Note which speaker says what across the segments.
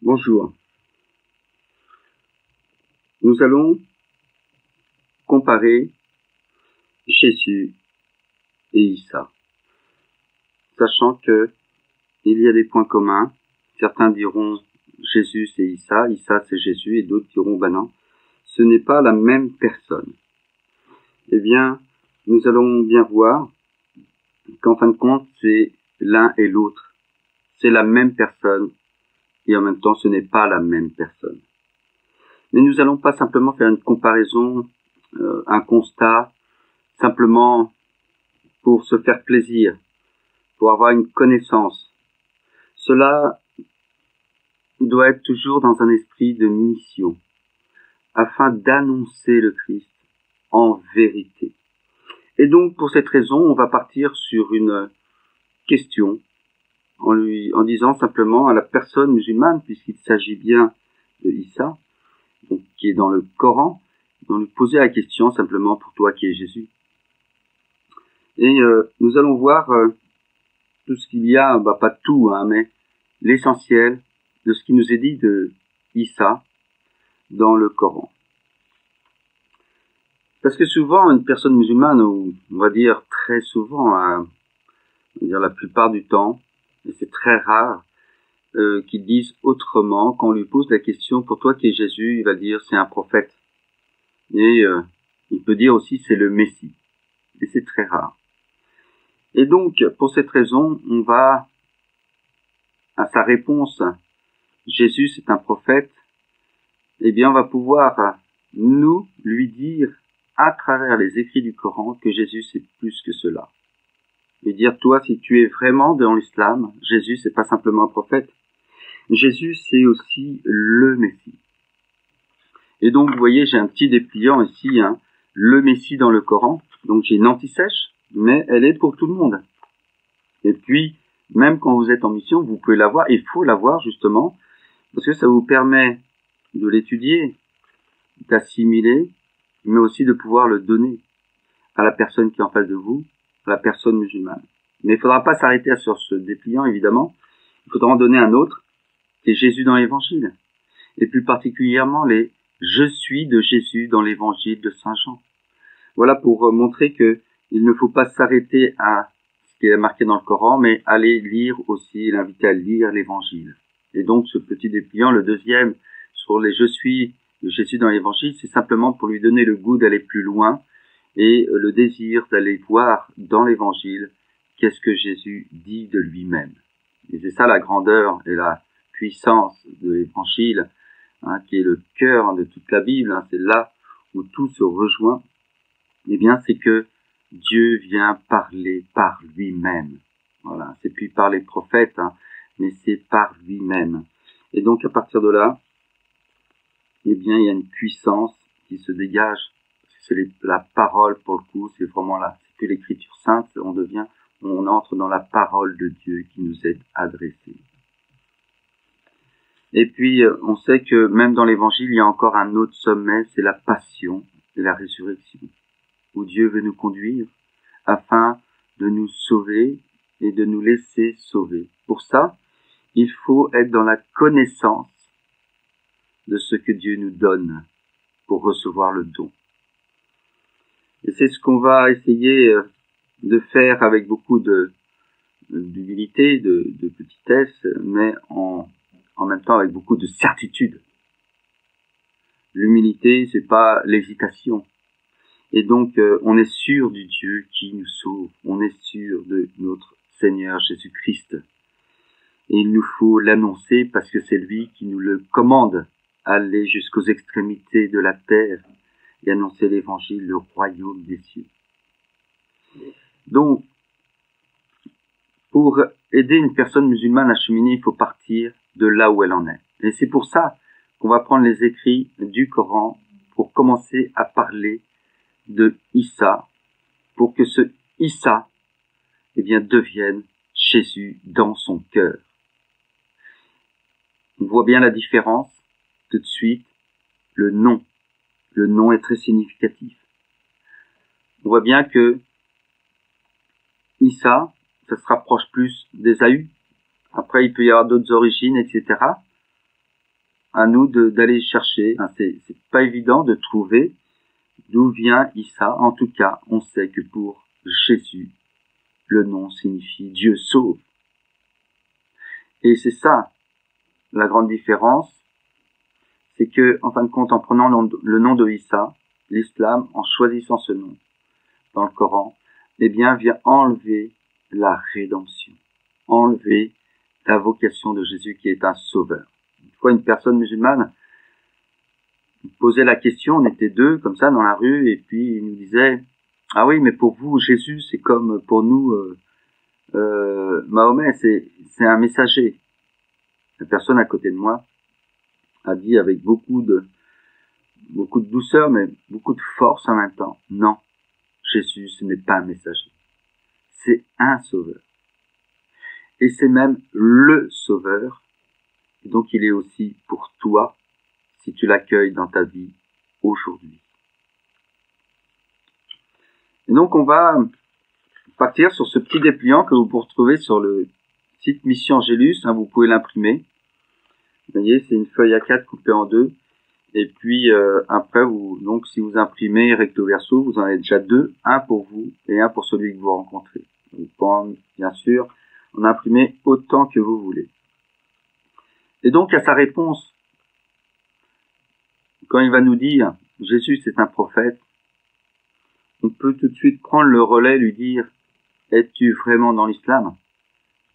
Speaker 1: Bonjour. Nous allons comparer Jésus et Issa, sachant que il y a des points communs. Certains diront Jésus c'est Issa, Issa c'est Jésus, et d'autres diront non, ce n'est pas la même personne. Eh bien, nous allons bien voir qu'en fin de compte, c'est l'un et l'autre. C'est la même personne, et en même temps, ce n'est pas la même personne. Mais nous allons pas simplement faire une comparaison, un constat, simplement pour se faire plaisir, pour avoir une connaissance. Cela doit être toujours dans un esprit de mission, afin d'annoncer le Christ en vérité. Et donc, pour cette raison, on va partir sur une question, en disant simplement à la personne musulmane, puisqu'il s'agit bien de Issa, donc, qui est dans le Coran, on lui poser la question simplement pour toi qui es Jésus. Et nous allons voir tout ce qu'il y a, pas tout, mais l'essentiel de ce qui nous est dit de Issa dans le Coran. Parce que souvent, une personne musulmane, ou on va dire très souvent, on va dire la plupart du temps, et c'est très rare, qu'ils disent autrement. Quand on lui pose la question, pour toi qui es Jésus, il va dire c'est un prophète. Et il peut dire aussi c'est le Messie. Et c'est très rare. Et donc, pour cette raison, on va à sa réponse, Jésus c'est un prophète, eh bien on va pouvoir nous lui dire à travers les écrits du Coran que Jésus c'est plus que cela. Et dire toi si tu es vraiment dans l'islam, Jésus c'est pas simplement un prophète, Jésus c'est aussi le Messie. Et donc vous voyez j'ai un petit dépliant ici, le Messie dans le Coran, donc j'ai une anti-sèche, mais elle est pour tout le monde. Et puis même quand vous êtes en mission, vous pouvez l'avoir, il faut l'avoir justement, parce que ça vous permet de l'étudier, d'assimiler, mais aussi de pouvoir le donner à la personne qui est en face de vous, à la personne musulmane. Mais il ne faudra pas s'arrêter sur ce dépliant, évidemment. Il faudra en donner un autre, qui est Jésus dans l'Évangile. Et plus particulièrement les « Je suis » de Jésus dans l'Évangile de Saint Jean. Voilà pour montrer que il ne faut pas s'arrêter à ce qui est marqué dans le Coran, mais aller lire aussi, l'inviter à lire l'Évangile. Et donc ce petit dépliant, le deuxième, sur les « Je suis » de Jésus dans l'Évangile, c'est simplement pour lui donner le goût d'aller plus loin et le désir d'aller voir dans l'Évangile qu'est-ce que Jésus dit de lui-même. Et c'est ça la grandeur et la puissance de l'Évangile, qui est le cœur de toute la Bible, c'est là où tout se rejoint. Eh bien, c'est que Dieu vient parler par lui-même. Voilà, c'est plus par les prophètes, mais c'est par lui-même. Et donc, à partir de là, eh bien, il y a une puissance qui se dégage. C'est la parole, pour le coup, c'est vraiment là. C'est plus l'écriture sainte, on entre dans la parole de Dieu qui nous est adressée. Et puis, on sait que même dans l'évangile, il y a encore un autre sommet, c'est la passion et la résurrection, où Dieu veut nous conduire afin de nous sauver et de nous laisser sauver. Pour ça, il faut être dans la connaissance de ce que Dieu nous donne pour recevoir le don. Et c'est ce qu'on va essayer de faire avec beaucoup d'humilité, de petitesse, mais en même temps avec beaucoup de certitude. L'humilité, c'est pas l'hésitation. Et donc, on est sûr du Dieu qui nous sauve. On est sûr de notre Seigneur Jésus-Christ. Et il nous faut l'annoncer parce que c'est lui qui nous le commande. Aller jusqu'aux extrémités de la terre et annoncer l'évangile, le royaume des cieux. Donc, pour aider une personne musulmane à cheminer, il faut partir de là où elle en est. Et c'est pour ça qu'on va prendre les écrits du Coran pour commencer à parler de Issa, pour que ce Issa, devienne Jésus dans son cœur. On voit bien la différence, tout de suite, le nom. Le nom est très significatif. On voit bien que Issa, ça se rapproche plus d'Ésaü. Après, il peut y avoir d'autres origines, etc. à nous d'aller chercher. Hein, c'est pas évident de trouver d'où vient Issa. En tout cas, on sait que pour Jésus, le nom signifie Dieu sauve. Et c'est ça la grande différence, c'est que, en fin de compte, en prenant le nom de Issa, l'islam, en choisissant ce nom dans le Coran, eh bien, vient enlever la rédemption, enlever la vocation de Jésus qui est un sauveur. Une fois, une personne musulmane posait la question, on était deux comme ça dans la rue, et puis il nous disait, ah oui, mais pour vous, Jésus, c'est comme pour nous, Mahomet, c'est un messager. La personne à côté de moi a dit avec beaucoup de douceur, mais beaucoup de force en même temps, non, Jésus, ce n'est pas un messager, c'est un sauveur. Et c'est même le sauveur, et donc il est aussi pour toi, si tu l'accueilles dans ta vie aujourd'hui. Et donc on va partir sur ce petit dépliant que vous pouvez retrouver sur le site Mission Angélus, hein, vous pouvez l'imprimer. Vous voyez, c'est une feuille A4 coupée en deux. Et puis après, donc si vous imprimez recto verso, vous en avez déjà deux, un pour vous et un pour celui que vous rencontrez. Vous pouvez bien sûr en imprimer autant que vous voulez. Et donc à sa réponse, quand il va nous dire Jésus c'est un prophète, on peut tout de suite prendre le relais et lui dire es-tu vraiment dans l'islam?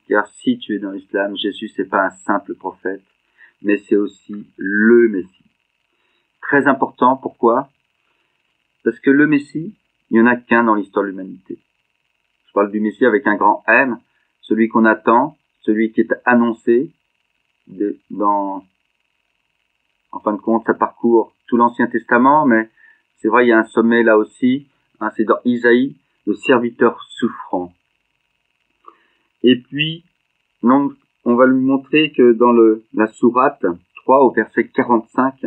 Speaker 1: Car si tu es dans l'islam, Jésus c'est pas un simple prophète, mais c'est aussi le Messie. Très important, pourquoi? Parce que le Messie, il n'y en a qu'un dans l'histoire de l'humanité. Je parle du Messie avec un grand M, celui qu'on attend, celui qui est annoncé en fin de compte, ça parcourt tout l'Ancien Testament, mais c'est vrai, il y a un sommet là aussi, hein, c'est dans Isaïe, le serviteur souffrant. Et puis, donc, on va lui montrer que dans la sourate 3 au verset 45,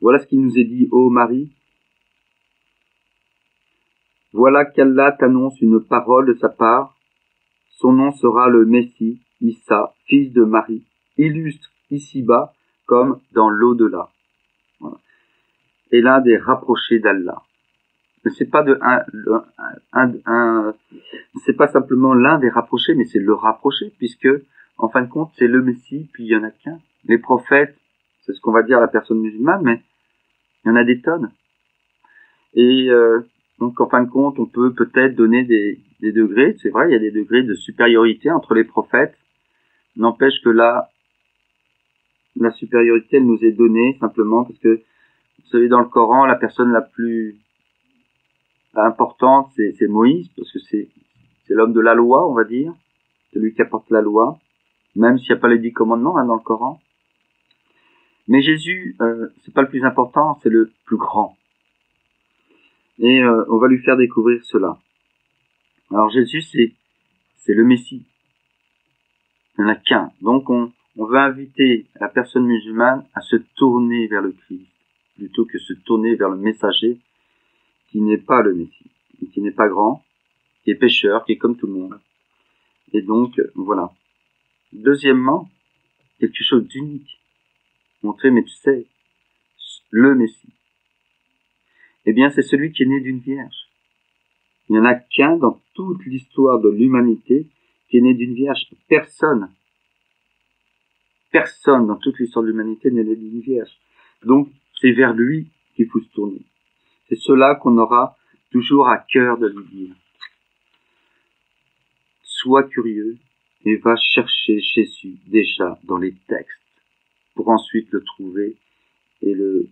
Speaker 1: voilà ce qui nous est dit, ô Marie. Voilà qu'Allah t'annonce une parole de sa part. Son nom sera le Messie, Issa, fils de Marie, illustre ici-bas comme dans l'au-delà. Voilà. Et l'un des rapprochés d'Allah. Mais c'est pas c'est pas simplement l'un des rapprochés, mais c'est le rapproché, puisque, en fin de compte, c'est le Messie, puis il y en a qu'un. Les prophètes, c'est ce qu'on va dire à la personne musulmane, mais il y en a des tonnes. Et donc, en fin de compte, on peut peut-être donner des degrés. C'est vrai, il y a des degrés de supériorité entre les prophètes. N'empêche que là, la supériorité, elle nous est donnée simplement parce que, vous savez, dans le Coran, la personne la plus importante, c'est Moïse, parce que c'est l'homme de la loi, on va dire, celui qui apporte la loi, même s'il n'y a pas les 10 commandements hein, dans le Coran. Mais Jésus, c'est pas le plus important, c'est le plus grand. Et on va lui faire découvrir cela. Alors Jésus, c'est le Messie. Il n'y en a qu'un. Donc on veut inviter la personne musulmane à se tourner vers le Christ, plutôt que se tourner vers le messager qui n'est pas le Messie, qui n'est pas grand, qui est pécheur, qui est comme tout le monde. Et donc, voilà. Deuxièmement, quelque chose d'unique. Montrer, mais tu sais, le Messie. Eh bien, c'est celui qui est né d'une vierge. Il n'y en a qu'un dans toute l'histoire de l'humanité qui est né d'une vierge. Personne dans toute l'histoire de l'humanité n'est né d'une vierge. Donc, c'est vers lui qu'il faut se tourner. C'est cela qu'on aura toujours à cœur de lui dire. Sois curieux et va chercher Jésus déjà dans les textes pour ensuite le trouver et le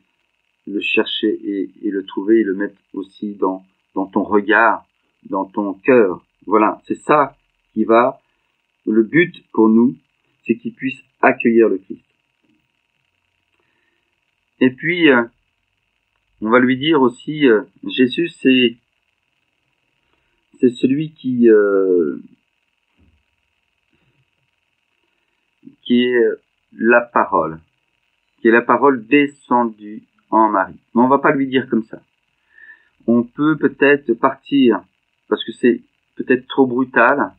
Speaker 1: chercher et le trouver et le mettre aussi dans ton regard, dans ton cœur. Voilà, c'est ça qui va, le but pour nous, c'est qu'il puisse accueillir le Christ. Et puis, on va lui dire aussi, Jésus, c'est celui qui est la parole, qui est la parole descendue en Marie. Mais on va pas lui dire comme ça. On peut peut-être partir, parce que c'est peut-être trop brutal,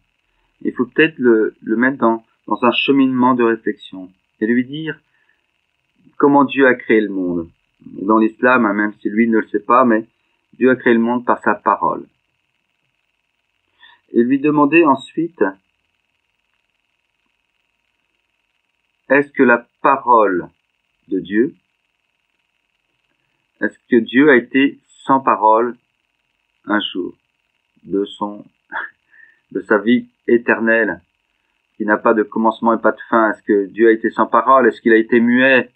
Speaker 1: il faut peut-être le mettre dans un cheminement de réflexion, et lui dire, comment Dieu a créé le monde. Dans l'islam, hein, même si lui ne le sait pas, mais Dieu a créé le monde par sa parole. Et lui demander ensuite, est-ce que la parole de Dieu, est-ce que Dieu a été sans parole un jour de sa vie éternelle, qui n'a pas de commencement et pas de fin? Est-ce que Dieu a été sans parole? Est-ce qu'il a été muet?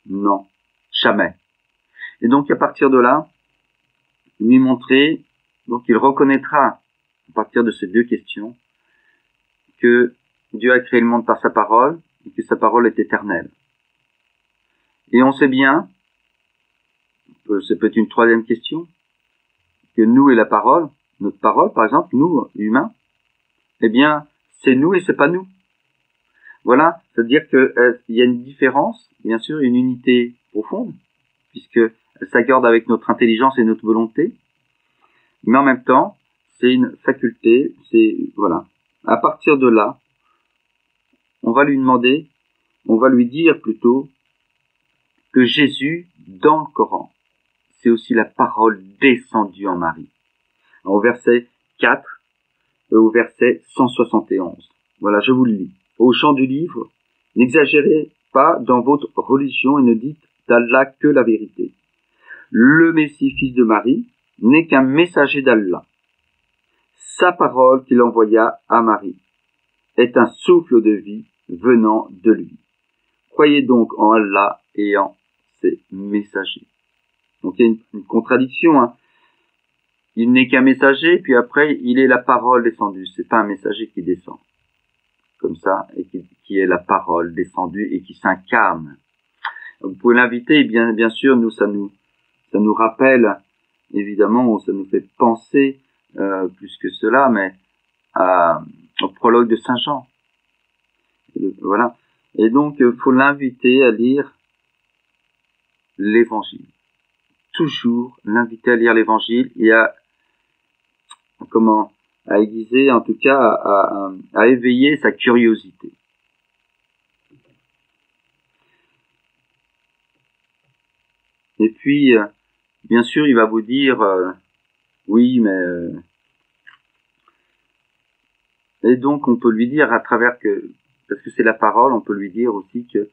Speaker 1: Non, jamais. Et donc, à partir de là, lui montrer, donc il reconnaîtra, à partir de ces deux questions, que Dieu a créé le monde par sa parole, et que sa parole est éternelle. Et on sait bien, c'est peut-être une troisième question, que nous et la parole, notre parole par exemple, nous, humains, eh bien, c'est nous et c'est pas nous. Voilà, c'est-à-dire que il y a une différence, bien sûr, une unité profonde, puisque elle s'accorde avec notre intelligence et notre volonté, mais en même temps, c'est une faculté, voilà. À partir de là, on va lui dire plutôt que Jésus, dans le Coran, c'est aussi la parole descendue en Marie. Au verset 4 et au verset 171. Voilà, je vous le lis. Au chant du livre, n'exagérez pas dans votre religion et ne dites d'Allah que la vérité. Le Messie, fils de Marie, n'est qu'un messager d'Allah. Sa parole qu'il envoya à Marie est un souffle de vie venant de lui. Croyez donc en Allah et en ses messagers. Donc il y a une contradiction, hein. Il n'est qu'un messager, puis après il est la parole descendue. C'est pas un messager qui descend comme ça, et qui est la parole descendue et qui s'incarne. Vous pouvez l'inviter, bien sûr, ça nous rappelle, évidemment, ça nous fait penser, plus que cela, mais au prologue de Saint Jean. Voilà. Et donc, faut l'inviter à lire l'Évangile. Toujours l'inviter à lire l'Évangile et à aiguiser, en tout cas, à éveiller sa curiosité. Et puis, bien sûr, il va vous dire, oui, mais... Et donc, on peut lui dire à travers parce que c'est la parole, on peut lui dire aussi que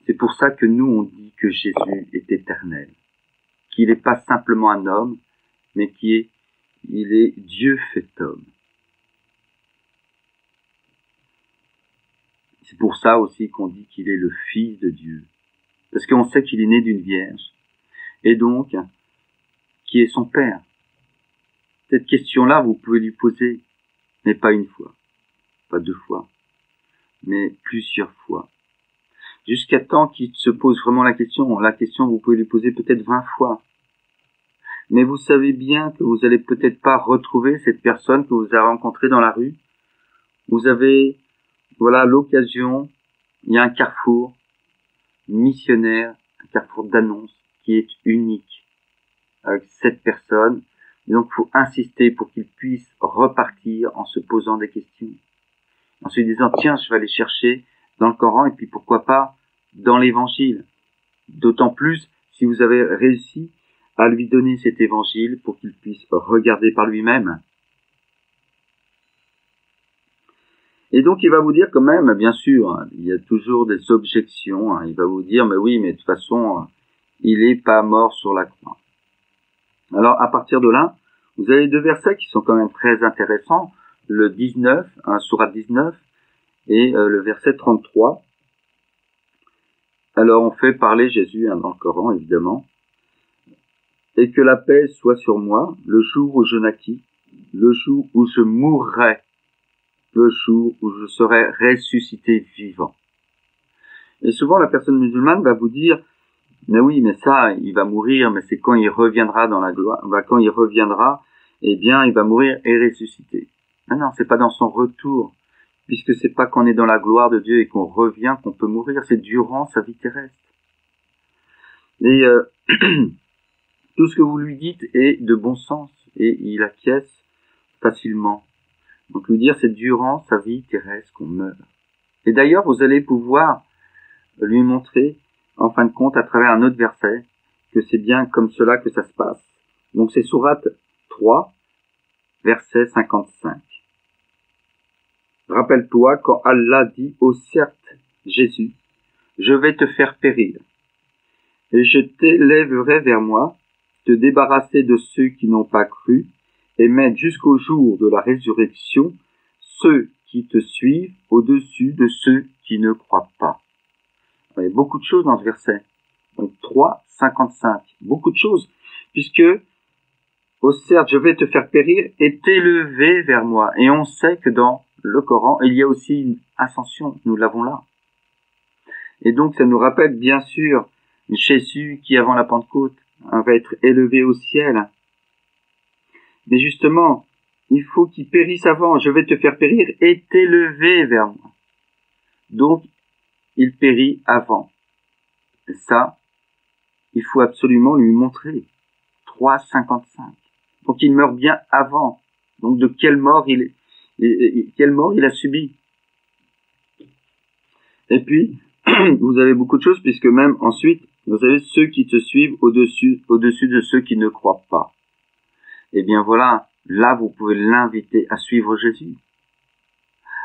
Speaker 1: c'est pour ça que nous, on dit que Jésus est éternel. Qu'il n'est pas simplement un homme, mais il est Dieu fait homme. C'est pour ça aussi qu'on dit qu'il est le Fils de Dieu. Parce qu'on sait qu'il est né d'une vierge. Et donc, qui est son Père. Cette question-là, vous pouvez lui poser, mais pas une fois, pas deux fois, mais plusieurs fois. Jusqu'à temps qu'il se pose vraiment la question. La question, vous pouvez lui poser peut-être 20 fois. Mais vous savez bien que vous allez peut-être pas retrouver cette personne que vous avez rencontrée dans la rue. Vous avez, voilà, l'occasion, il y a un carrefour missionnaire, un carrefour d'annonce qui est unique avec cette personne. Et donc, il faut insister pour qu'il puisse repartir en se posant des questions. En se disant, tiens, je vais aller chercher dans le Coran et puis pourquoi pas dans l'Évangile. D'autant plus si vous avez réussi à lui donner cet Évangile pour qu'il puisse regarder par lui-même. Et donc, il va vous dire quand même, bien sûr, hein, il y a toujours des objections. Hein, il va vous dire, mais oui, mais de toute façon, il est pas mort sur la croix. Alors, à partir de là, vous avez deux versets qui sont quand même très intéressants. Le 19, sourate 19, et le verset 33. Alors, on fait parler Jésus dans le Coran, évidemment. Et que la paix soit sur moi le jour où je naquis, le jour où je mourrai, le jour où je serai ressuscité vivant. Et souvent, la personne musulmane va vous dire, mais oui, mais ça, il va mourir, mais c'est quand il reviendra dans la gloire. Quand il reviendra, eh bien, il va mourir et ressusciter. Non, c'est pas dans son retour, puisque c'est pas qu'on est dans la gloire de Dieu et qu'on revient qu'on peut mourir, c'est durant sa vie terrestre. Et tout ce que vous lui dites est de bon sens, et il acquiesce facilement. Donc lui dire, c'est durant sa vie terrestre qu'on meurt. Et d'ailleurs, vous allez pouvoir lui montrer en fin de compte, à travers un autre verset, que c'est bien comme cela que ça se passe. Donc c'est sourate 3, verset 55. Rappelle-toi quand Allah dit « Oh certes, Jésus, je vais te faire périr, et je t'élèverai vers moi, te débarrasser de ceux qui n'ont pas cru, et mettre jusqu'au jour de la résurrection ceux qui te suivent au-dessus de ceux qui ne croient pas. » Il y a beaucoup de choses dans ce verset. Donc 3, 55. Beaucoup de choses, puisque « Oh certes, je vais te faire périr et t'élever vers moi. » Et on sait que dans le Coran, il y a aussi une ascension. Nous l'avons là. Et donc, ça nous rappelle bien sûr Jésus qui, avant la Pentecôte, va être élevé au ciel. Mais justement, il faut qu'il périsse avant. Je vais te faire périr et t'élever vers moi. Donc, il périt avant. Et ça, il faut absolument lui montrer. 3,55. Donc, il meurt bien avant. Donc, de quelle mort il a subi. Et puis, vous avez beaucoup de choses, puisque même ensuite, vous avez ceux qui te suivent au-dessus de ceux qui ne croient pas. Eh bien voilà, là vous pouvez l'inviter à suivre Jésus.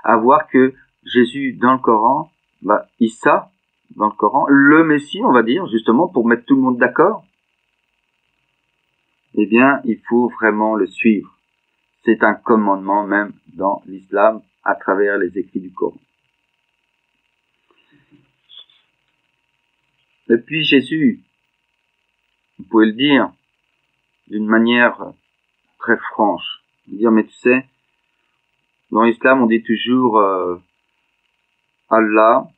Speaker 1: À voir que Jésus, dans le Coran, Issa, dans le Coran, le Messie, on va dire, justement, pour mettre tout le monde d'accord, eh bien, il faut vraiment le suivre. C'est un commandement même dans l'islam, à travers les écrits du Coran. Et puis Jésus, vous pouvez le dire d'une manière très franche, dire mais tu sais, dans l'islam on dit toujours Allah,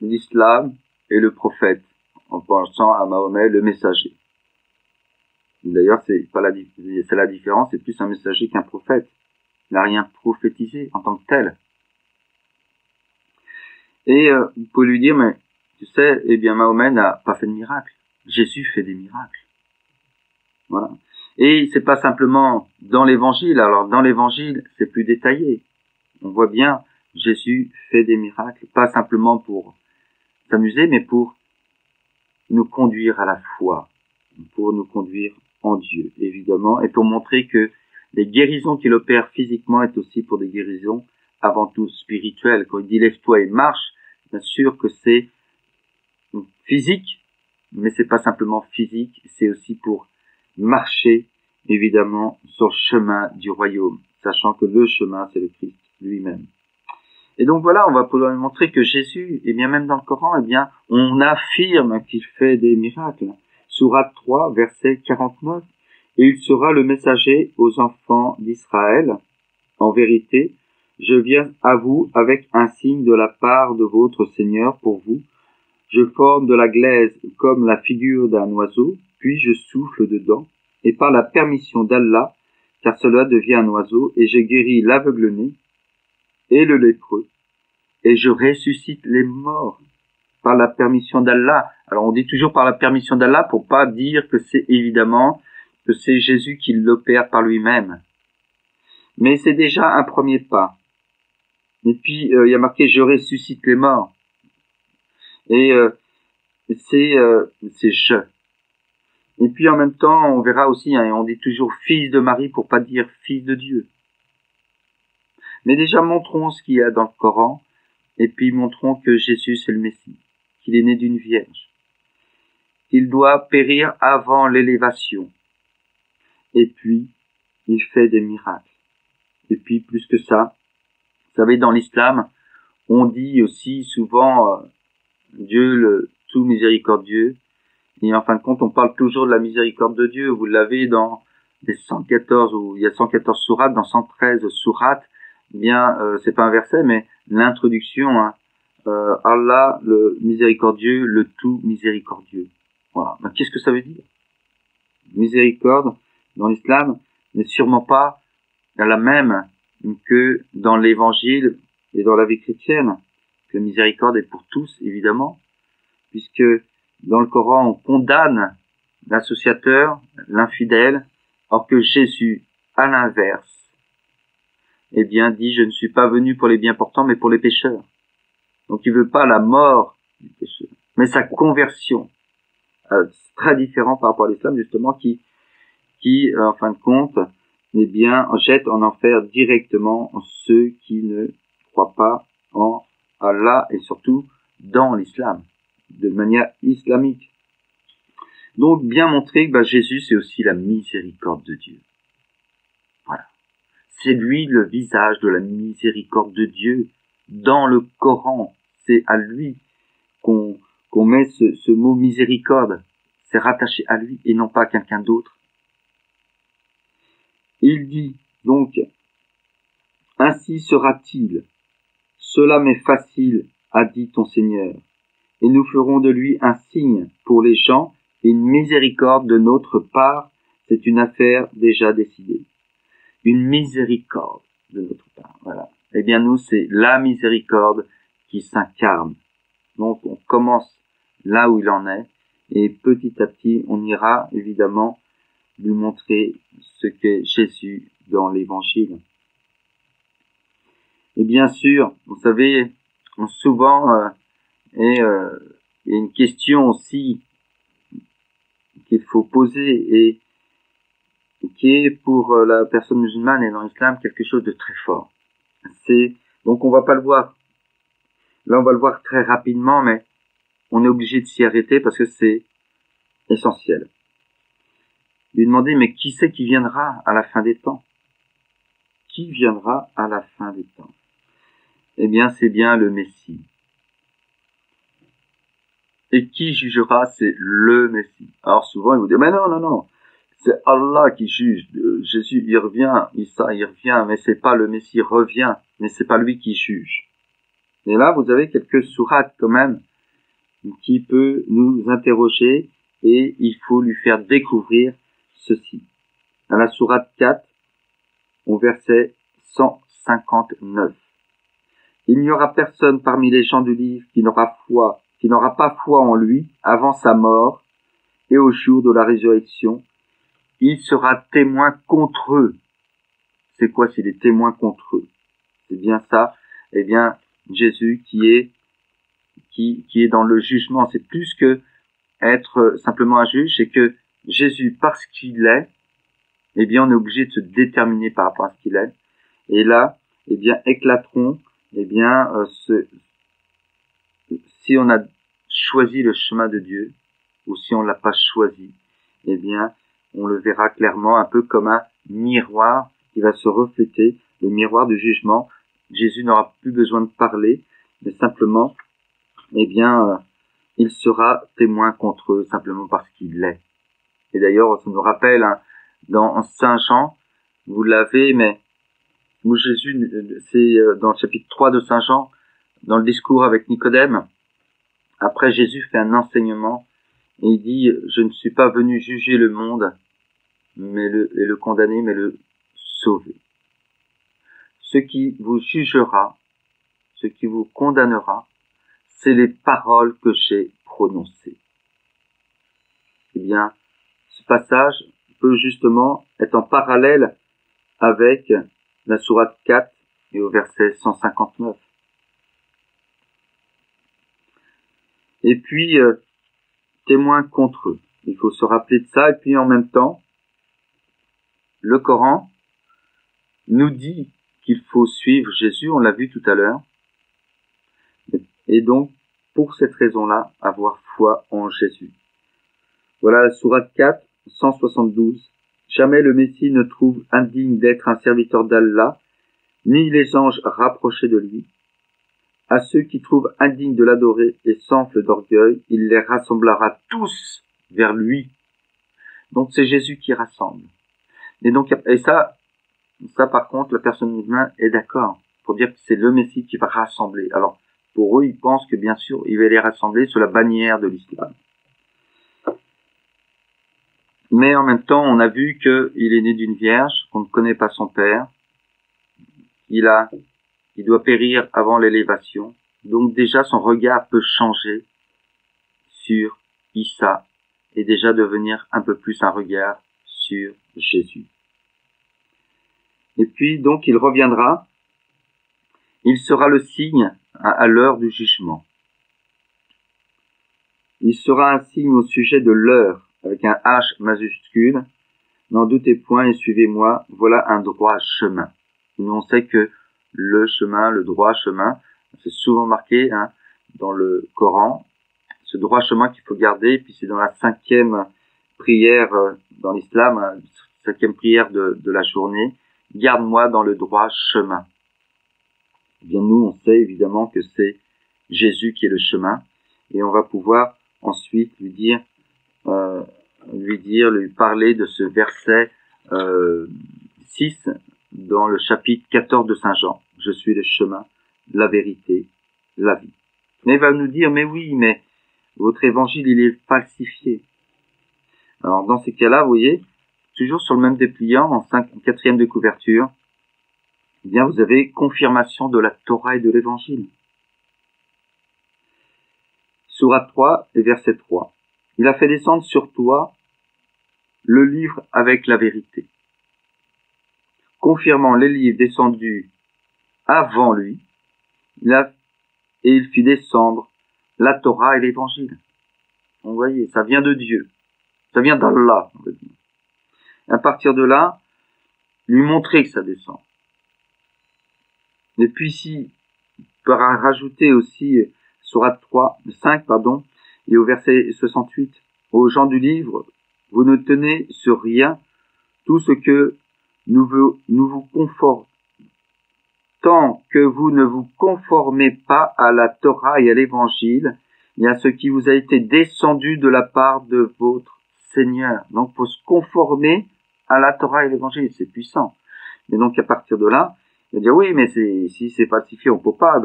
Speaker 1: l'islam et le prophète, en pensant à Mahomet le messager. D'ailleurs c'est la différence, c'est plus un messager qu'un prophète. Il n'a rien prophétisé en tant que tel. Et vous pouvez lui dire mais tu sais, eh bien Mahomet n'a pas fait de miracle. Jésus fait des miracles. Voilà. Et c'est pas simplement dans l'évangile. Alors dans l'évangile, c'est plus détaillé. On voit bien, Jésus fait des miracles, pas simplement pour s'amuser, mais pour nous conduire à la foi, pour nous conduire en Dieu, évidemment, et pour montrer que les guérisons qu'il opère physiquement est aussi pour des guérisons avant tout spirituelles. Quand il dit lève-toi et marche, bien sûr que c'est physique, mais c'est pas simplement physique, c'est aussi pour marcher, évidemment, sur le chemin du royaume, sachant que le chemin, c'est le Christ lui-même. Et donc voilà, on va pouvoir montrer que Jésus, et bien même dans le Coran, eh bien, on affirme qu'il fait des miracles. Sourate 3, verset 49. Et il sera le messager aux enfants d'Israël. En vérité, je viens à vous avec un signe de la part de votre Seigneur pour vous. Je forme de la glaise comme la figure d'un oiseau, puis je souffle dedans, et par la permission d'Allah, car cela devient un oiseau, et je guéris l'aveugle-né et le lépreux, et je ressuscite les morts par la permission d'Allah. Alors on dit toujours par la permission d'Allah pour pas dire que c'est évidemment que c'est Jésus qui l'opère par lui-même. Mais c'est déjà un premier pas. Et puis il y a marqué je ressuscite les morts. Et c'est je. Et puis en même temps, on verra aussi, on dit toujours fils de Marie pour pas dire fils de Dieu. Mais déjà montrons ce qu'il y a dans le Coran, et puis montrons que Jésus c'est le Messie, qu'il est né d'une vierge, qu'il doit périr avant l'élévation, et puis il fait des miracles. Et puis plus que ça, vous savez, dans l'islam, on dit aussi souvent Dieu le tout miséricordieux, et en fin de compte, on parle toujours de la miséricorde de Dieu. Vous l'avez dans les 114, où il y a 114 sourates, dans 113 sourates, bien, c'est pas un verset, mais l'introduction, Allah, le miséricordieux, le tout miséricordieux. Voilà. Ben, qu'est-ce que ça veut dire? Miséricorde, dans l'islam, n'est sûrement pas la même que dans l'évangile et dans la vie chrétienne. Que miséricorde est pour tous, évidemment, puisque dans le Coran, on condamne l'associateur, l'infidèle, alors que Jésus, à l'inverse, eh bien, dit, je ne suis pas venu pour les bien portants, mais pour les pécheurs. Donc, il veut pas la mort du pécheur. Mais sa conversion, c'est très différent par rapport à l'islam, justement, qui en fin de compte, eh bien, jette en enfer directement ceux qui ne croient pas en Allah et surtout dans l'islam, de manière islamique. Donc, bien montrer que Jésus, c'est aussi la miséricorde de Dieu. Voilà. C'est lui le visage de la miséricorde de Dieu dans le Coran. C'est à lui qu'on met ce mot miséricorde. C'est rattaché à lui et non pas à quelqu'un d'autre. Il dit donc, ainsi sera-t-il, cela m'est facile, a dit ton Seigneur, et nous ferons de lui un signe pour les gens et une miséricorde de notre part, c'est une affaire déjà décidée. Une miséricorde de notre part, voilà. Eh bien nous, c'est la miséricorde qui s'incarne. Donc on commence là où il en est, et petit à petit, on ira évidemment lui montrer ce qu'est Jésus dans l'Évangile. Et bien sûr, vous savez, souvent, il y a une question aussi qu'il faut poser et qui est pour la personne musulmane et dans l'islam quelque chose de très fort. Donc on va pas le voir. Là, on va le voir très rapidement, mais on est obligé de s'y arrêter parce que c'est essentiel. Lui demander, mais qui c'est qui viendra à la fin des temps? Qui viendra à la fin des temps? Eh bien, c'est bien le Messie. Et qui jugera? C'est le Messie. Alors souvent, ils vous disent, mais non, c'est Allah qui juge. Jésus, il revient, Isa, il revient, mais c'est pas le Messie revient, mais c'est pas lui qui juge. Et là, vous avez quelques sourates quand même qui peut nous interroger et il faut lui faire découvrir ceci. Dans la sourate 4, au verset 159. Il n'y aura personne parmi les gens du livre qui n'aura pas foi en lui avant sa mort et au jour de la résurrection. Il sera témoin contre eux. C'est quoi s'il est témoin contre eux? C'est bien ça. Eh bien, Jésus qui est dans le jugement. C'est plus que être simplement un juge, c'est que Jésus, parce qu'il est, eh bien, on est obligé de se déterminer par rapport à ce qu'il est. Et là, eh bien, éclateront, eh bien, si on a choisi le chemin de Dieu, ou si on l'a pas choisi, eh bien, on le verra clairement un peu comme un miroir qui va se refléter, le miroir du jugement. Jésus n'aura plus besoin de parler, mais simplement, eh bien, il sera témoin contre eux simplement parce qu'il l'est. Et d'ailleurs, ça nous rappelle, dans Saint Jean, vous l'avez, mais où Jésus, c'est dans le chapitre 3 de Saint Jean, dans le discours avec Nicodème, après Jésus fait un enseignement, et il dit, je ne suis pas venu juger le monde, et le condamner, mais le sauver. Ce qui vous jugera, ce qui vous condamnera, c'est les paroles que j'ai prononcées. Eh bien, ce passage peut justement être en parallèle avec la sourate 4 et au verset 159. Et puis, témoin contre eux. Il faut se rappeler de ça. Et puis, en même temps, le Coran nous dit qu'il faut suivre Jésus, on l'a vu tout à l'heure. Et donc, pour cette raison-là, avoir foi en Jésus. Voilà la sourate 4, 172. Jamais le Messie ne trouve indigne d'être un serviteur d'Allah, ni les anges rapprochés de lui. À ceux qui trouvent indigne de l'adorer et s'enflent d'orgueil, il les rassemblera tous vers lui. Donc c'est Jésus qui rassemble. Et donc, ça par contre, la personne musulmane est d'accord pour dire que c'est le Messie qui va rassembler. Alors, pour eux, ils pensent que bien sûr, il va les rassembler sous la bannière de l'islam. Mais en même temps, on a vu qu'il est né d'une vierge, qu'on ne connaît pas son père. Il doit périr avant l'élévation. Donc déjà, son regard peut changer sur Isa et déjà devenir un peu plus un regard sur Jésus. Et puis, donc, il reviendra. Il sera le signe à l'heure du jugement. Il sera un signe au sujet de l'heure, avec un H majuscule. N'en doutez point et suivez-moi, voilà un droit chemin. Nous, on sait que le chemin, le droit chemin, c'est souvent marqué dans le Coran, ce droit chemin qu'il faut garder, et puis c'est dans la 5e prière dans l'islam, 5e prière de la journée, garde-moi dans le droit chemin. Eh bien nous, on sait évidemment que c'est Jésus qui est le chemin, et on va pouvoir ensuite lui parler de ce verset 6 dans le chapitre 14 de Saint Jean. Je suis le chemin, la vérité, la vie. Mais il va nous dire, mais oui, mais votre évangile, il est falsifié. Alors, dans ces cas-là, vous voyez, toujours sur le même dépliant, en 4e de couverture, eh bien, vous avez confirmation de la Torah et de l'évangile. Sourate 3 et verset 3. Il a fait descendre sur toi le livre avec la vérité, confirmant les livres descendus avant lui, et il fit descendre la Torah et l'évangile. Donc, vous voyez, ça vient de Dieu. Ça vient d'Allah, on va dire. À partir de là, lui montrer que ça descend. Et puis ici, on peut rajouter aussi, sourate 5, et au verset 68, aux gens du livre, vous ne tenez sur rien, tout ce que nous vous confortons, tant que vous ne vous conformez pas à la Torah et à l'évangile, et à ce qui vous a été descendu de la part de votre Seigneur. Donc, faut se conformer à la Torah et l'évangile, c'est puissant. Et donc, à partir de là, il va dire, oui, mais si c'est falsifié, on peut pas,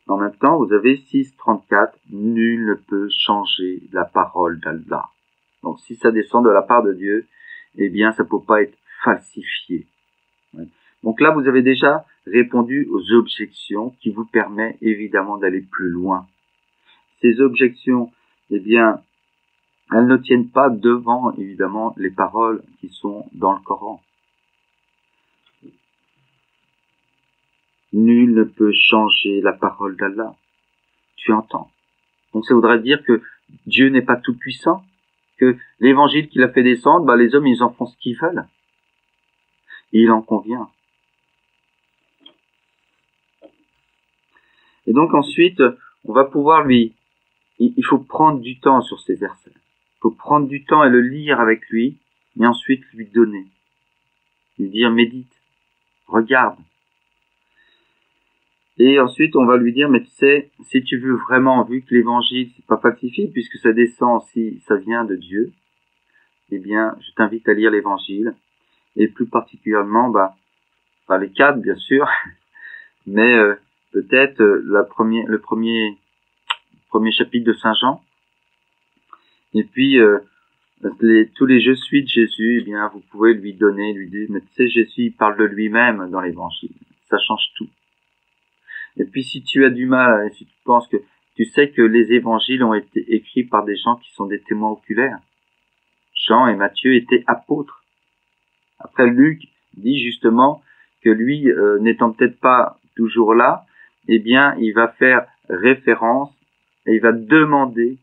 Speaker 1: en même temps, vous avez 6.34, nul ne peut changer la parole d'Allah. Donc, si ça descend de la part de Dieu, eh bien, ça peut pas être falsifié. Ouais. Donc là, vous avez déjà répondu aux objections qui vous permettent évidemment d'aller plus loin. Ces objections, eh bien, elles ne tiennent pas devant, évidemment, les paroles qui sont dans le Coran. Nul ne peut changer la parole d'Allah. Tu entends? Donc ça voudrait dire que Dieu n'est pas tout puissant, que l'évangile qu'il a fait descendre, les hommes, ils en font ce qu'ils veulent. Et il en convient. Et donc ensuite, on va pouvoir il faut prendre du temps sur ces versets. Il faut prendre du temps et le lire avec lui, et ensuite lui donner. Lui dire, médite, regarde. Et ensuite, on va lui dire, mais tu sais, si tu veux vraiment, vu que l'évangile, c'est pas falsifié, puisque ça descend, si ça vient de Dieu, eh bien, je t'invite à lire l'évangile, et plus particulièrement, les 4, bien sûr, mais peut-être le premier chapitre de Saint Jean, et puis tous les je suis de Jésus, eh bien, vous pouvez lui donner, lui dire, mais tu sais, Jésus, il parle de lui-même dans l'évangile, ça change tout. Et puis si tu as du mal, si tu penses que tu sais que les évangiles ont été écrits par des gens qui sont des témoins oculaires. Jean et Matthieu étaient apôtres. Après, Luc dit justement que lui, n'étant peut-être pas toujours là, eh bien, il va faire référence et il va demander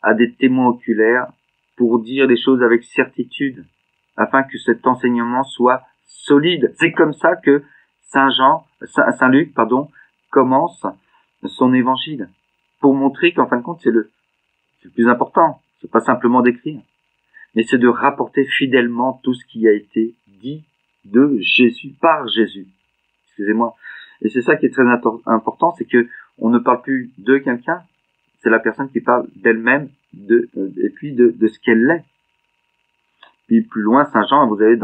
Speaker 1: à des témoins oculaires pour dire les choses avec certitude, afin que cet enseignement soit solide. C'est comme ça que Saint Luc, commence son évangile, pour montrer qu'en fin de compte, c'est le plus important. C'est pas simplement d'écrire, mais c'est de rapporter fidèlement tout ce qui a été dit de Jésus, par Jésus. Excusez-moi. Et c'est ça qui est très important, c'est que on ne parle plus de quelqu'un, c'est la personne qui parle d'elle-même, et puis de ce qu'elle est. Puis plus loin, Saint Jean, vous avez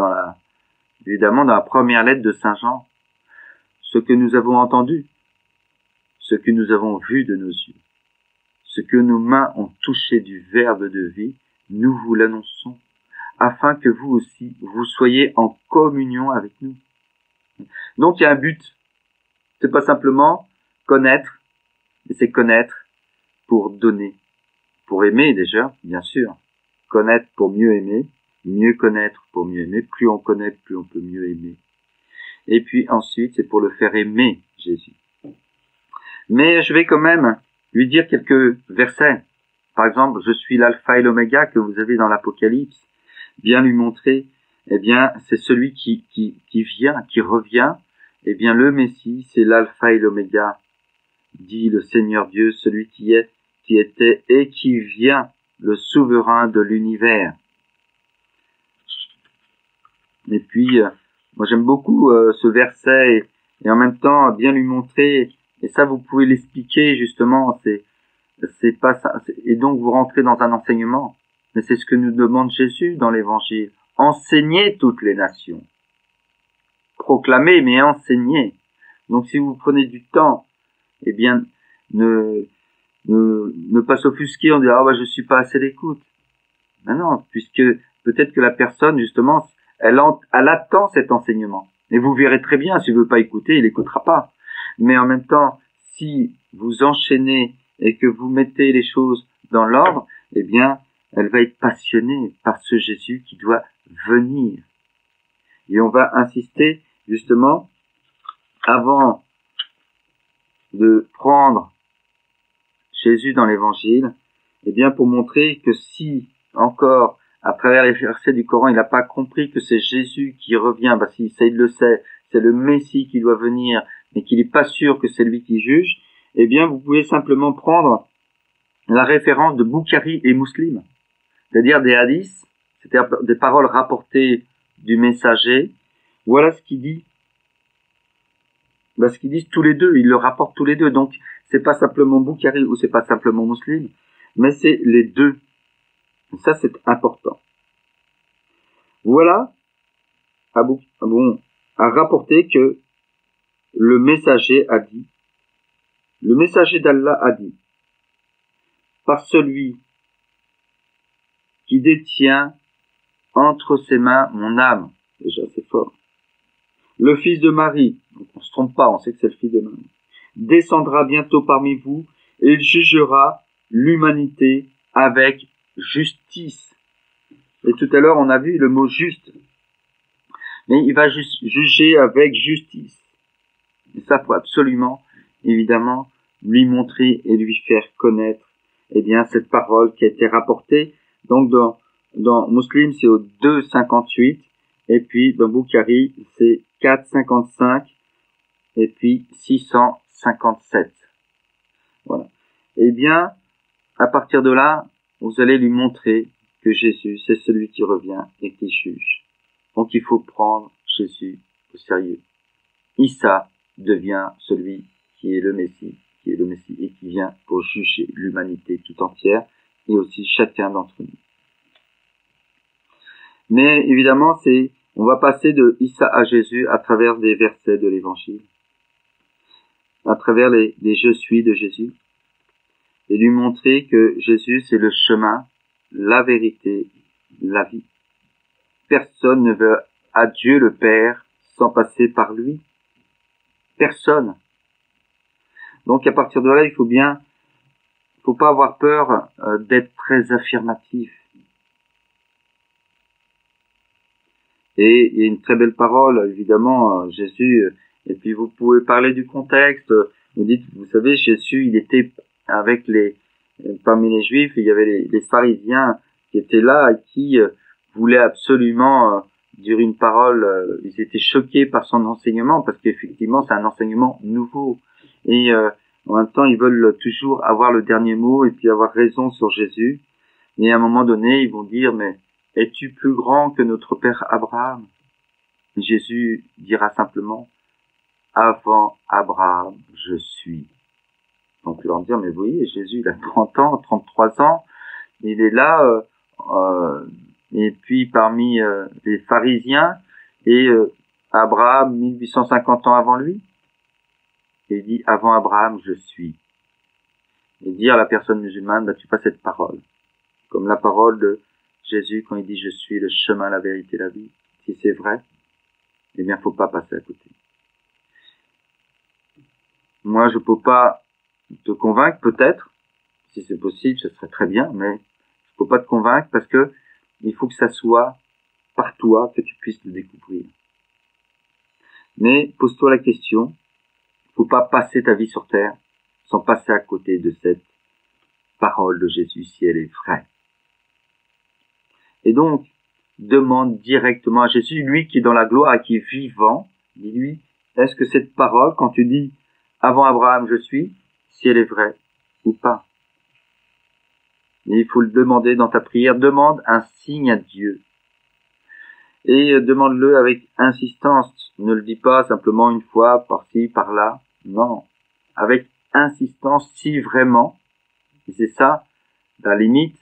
Speaker 1: évidemment dans la première lettre de Saint Jean, ce que nous avons entendu, ce que nous avons vu de nos yeux, ce que nos mains ont touché du Verbe de vie, nous vous l'annonçons, afin que vous aussi, vous soyez en communion avec nous. Donc il y a un but. C'est pas simplement connaître, mais c'est connaître pour donner, pour aimer déjà, bien sûr. Connaître pour mieux aimer, mieux connaître pour mieux aimer. Plus on connaît, plus on peut mieux aimer. Et puis ensuite, c'est pour le faire aimer, Jésus. Mais je vais quand même lui dire quelques versets. par exemple, je suis l'alpha et l'oméga que vous avez dans l'Apocalypse, bien lui montrer, eh bien, c'est celui qui vient, qui revient, eh bien, le Messie, c'est l'alpha et l'oméga, dit le Seigneur Dieu, celui qui est, qui était et qui vient, le souverain de l'univers. Et puis, moi j'aime beaucoup ce verset et en même temps bien lui montrer, et ça vous pouvez l'expliquer justement, c'est pas ça, et donc vous rentrez dans un enseignement, mais c'est ce que nous demande Jésus dans l'évangile. Enseignez toutes les nations. Proclamez, mais enseignez. Donc si vous prenez du temps, eh bien, ne pas s'offusquer en disant, ah bah je suis pas assez d'écoute. Ben non, puisque peut-être que la personne, justement, elle attend cet enseignement. Et vous verrez très bien, s'il veut pas écouter, il écoutera pas. Mais en même temps, si vous enchaînez et que vous mettez les choses dans l'ordre, eh bien, elle va être passionnée par ce Jésus qui doit venir. Et on va insister, justement, avant de prendre Jésus dans l'évangile, eh bien, pour montrer que si, encore, à travers les versets du Coran, il n'a pas compris que c'est Jésus qui revient, parce qu'il il le sait, c'est le Messie qui doit venir, mais qu'il n'est pas sûr que c'est lui qui juge, eh bien, vous pouvez simplement prendre la référence de Boukhari et Muslim, c'est-à-dire des hadiths, c'est-à-dire des paroles rapportées du messager. Voilà ce qu'il dit. Ce qu'ils disent tous les deux, ils le rapportent tous les deux. Donc, c'est pas simplement Boukhari ou c'est pas simplement Muslim, mais c'est les deux. Ça, c'est important. Voilà, à rapporter que le messager d'Allah a dit, par celui qui détient entre ses mains mon âme, déjà c'est fort, le fils de Marie, donc on se trompe pas, on sait que c'est le fils de Marie, descendra bientôt parmi vous et il jugera l'humanité avec justice. Et tout à l'heure, on a vu le mot juste. Mais il va juger avec justice. Et ça, faut absolument, évidemment, lui montrer et lui faire connaître, eh bien, cette parole qui a été rapportée. Donc, dans Muslim, c'est au 2,58. Et puis, dans Boukhari, c'est 4,55. Et puis, 657. Voilà. Eh bien, à partir de là, vous allez lui montrer que Jésus, c'est celui qui revient et qui juge. Donc il faut prendre Jésus au sérieux. Issa devient celui qui est le Messie et qui vient pour juger l'humanité tout entière et aussi chacun d'entre nous. Mais évidemment, on va passer de Issa à Jésus à travers des versets de l'Évangile, à travers les je suis de Jésus, et lui montrer que Jésus, c'est le chemin, la vérité, la vie. Personne ne veut à Dieu le Père sans passer par lui. Personne. Donc à partir de là, il faut pas avoir peur d'être très affirmatif. Et il y a une très belle parole, évidemment, Jésus, et puis vous pouvez parler du contexte, vous dites, vous savez, Jésus, il était avec parmi les Juifs, il y avait les pharisiens qui étaient là et qui voulaient absolument dire une parole, ils étaient choqués par son enseignement, parce qu'effectivement, c'est un enseignement nouveau. Et en même temps, ils veulent toujours avoir le dernier mot et puis avoir raison sur Jésus. Et à un moment donné, ils vont dire, mais es-tu plus grand que notre père Abraham? Jésus dira simplement, avant Abraham, je suis. Donc ils vont dire, mais vous voyez, Jésus, il a 30 ans, 33 ans, il est là, et puis parmi les pharisiens, et Abraham, 1850 ans avant lui, et il dit, avant Abraham, je suis. Et dire à la personne musulmane, tu pas cette parole. Comme la parole de Jésus quand il dit, je suis le chemin, la vérité, la vie. Si c'est vrai, eh bien, faut pas passer à côté. Moi, je peux pas te convaincre, peut-être, si c'est possible, ce serait très bien, mais je peux pas te convaincre parce que il faut que ça soit par toi que tu puisses le découvrir. Mais pose-toi la question, faut pas passer ta vie sur terre sans passer à côté de cette parole de Jésus, si elle est vraie. Et donc, demande directement à Jésus, lui qui est dans la gloire et qui est vivant, dis-lui, est-ce que cette parole, quand tu dis « avant Abraham je suis », si elle est vraie ou pas? Et il faut le demander dans ta prière, demande un signe à Dieu. Et demande-le avec insistance, ne le dis pas simplement une fois, par-ci, par-là, non, avec insistance, si vraiment, et c'est ça, la limite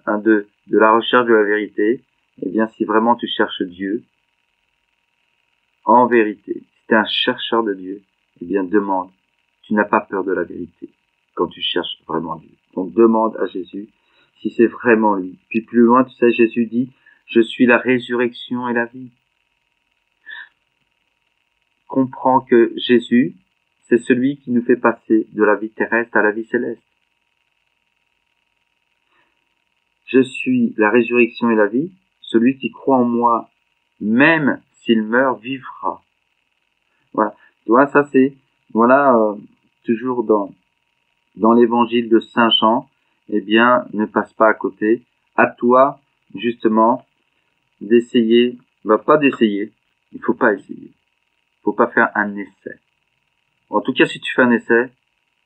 Speaker 1: de la recherche de la vérité, eh bien si vraiment tu cherches Dieu, en vérité, si tu es un chercheur de Dieu, eh bien demande, tu n'as pas peur de la vérité quand tu cherches vraiment Dieu. Donc demande à Jésus si c'est vraiment lui. Puis plus loin, tu sais, Jésus dit, je suis la résurrection et la vie. Comprends que Jésus, c'est celui qui nous fait passer de la vie terrestre à la vie céleste. Je suis la résurrection et la vie, celui qui croit en moi, même s'il meurt, vivra. Voilà. Tu vois, ça c'est, voilà, toujours dans l'évangile de Saint Jean, eh bien, ne passe pas à côté. À toi, justement, d'essayer, pas d'essayer, il faut pas essayer. Il faut pas faire un essai. En tout cas, si tu fais un essai,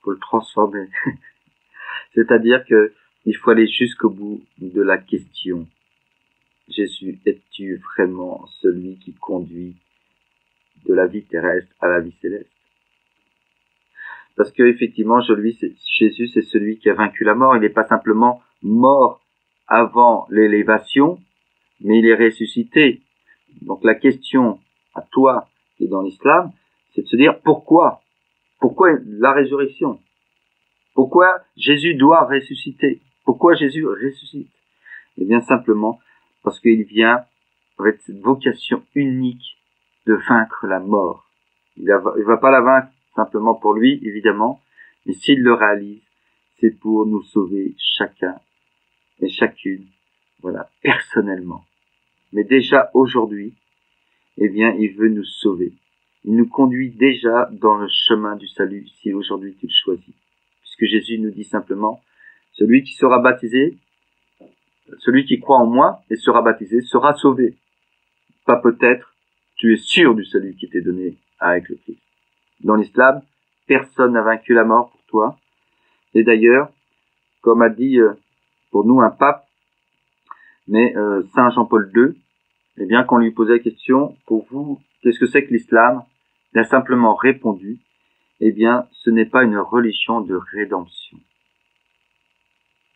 Speaker 1: faut le transformer. C'est-à-dire que il faut aller jusqu'au bout de la question. Jésus, es-tu vraiment celui qui conduit de la vie terrestre à la vie céleste? Parce que effectivement, Jésus, c'est celui qui a vaincu la mort. Il n'est pas simplement mort avant l'élévation, mais il est ressuscité. Donc la question à toi qui est dans l'islam, c'est de se dire pourquoi? Pourquoi la résurrection? Pourquoi Jésus doit ressusciter? Pourquoi Jésus ressuscite? Eh bien simplement parce qu'il vient avec cette vocation unique de vaincre la mort. Il va pas la vaincre simplement pour lui, évidemment, mais s'il le réalise, c'est pour nous sauver chacun et chacune, voilà, personnellement. Mais déjà aujourd'hui, eh bien, il veut nous sauver. Il nous conduit déjà dans le chemin du salut, si aujourd'hui tu le choisis. Puisque Jésus nous dit simplement, celui qui sera baptisé, celui qui croit en moi et sera baptisé, sera sauvé. Pas peut-être, tu es sûr du salut qui t'est donné avec le Christ. Dans l'islam, personne n'a vaincu la mort pour toi. Et d'ailleurs, comme a dit pour nous un pape, mais Saint Jean-Paul II, eh bien, quand on lui posait la question, pour vous, qu'est-ce que c'est que l'islam? Il a simplement répondu, eh bien, ce n'est pas une religion de rédemption.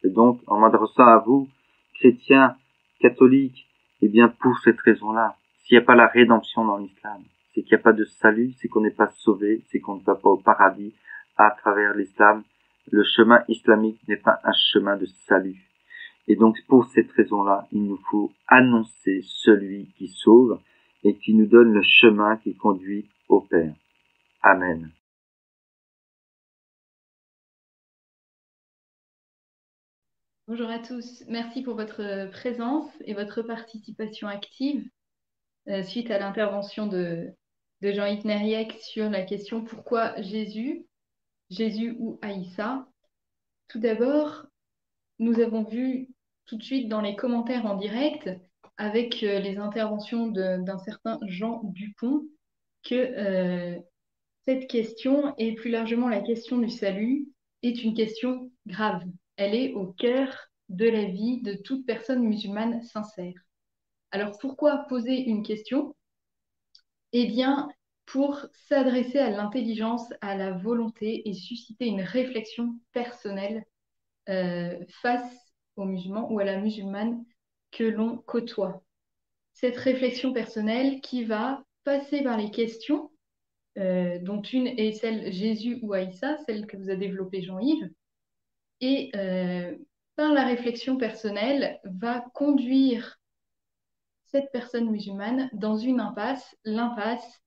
Speaker 1: Et donc, en m'adressant à vous, chrétiens, catholiques, eh bien, pour cette raison-là, s'il n'y a pas la rédemption dans l'islam, c'est qu'il n'y a pas de salut, c'est qu'on n'est pas sauvé, c'est qu'on ne va pas au paradis à travers l'islam. Le chemin islamique n'est pas un chemin de salut. Et donc, pour cette raison-là, il nous faut annoncer celui qui sauve et qui nous donne le chemin qui conduit au Père. Amen.
Speaker 2: Bonjour à tous, merci pour votre présence et votre participation active suite à l'intervention de Jean-Yves Nériec sur la question pourquoi Jésus, Jésus ou Aïssa. Tout d'abord, nous avons vu tout de suite dans les commentaires en direct avec les interventions d'un certain Jean Dupont que cette question et plus largement la question du salut est une question grave. Elle est au cœur de la vie de toute personne musulmane sincère. Alors pourquoi poser une question? Eh bien, pour s'adresser à l'intelligence, à la volonté et susciter une réflexion personnelle face aux musulmans ou à la musulmane que l'on côtoie. Cette réflexion personnelle qui va passer par les questions dont une est celle Jésus ou Aïssa, celle que vous a développée Jean-Yves, et par la réflexion personnelle va conduire cette personne musulmane dans une impasse, l'impasse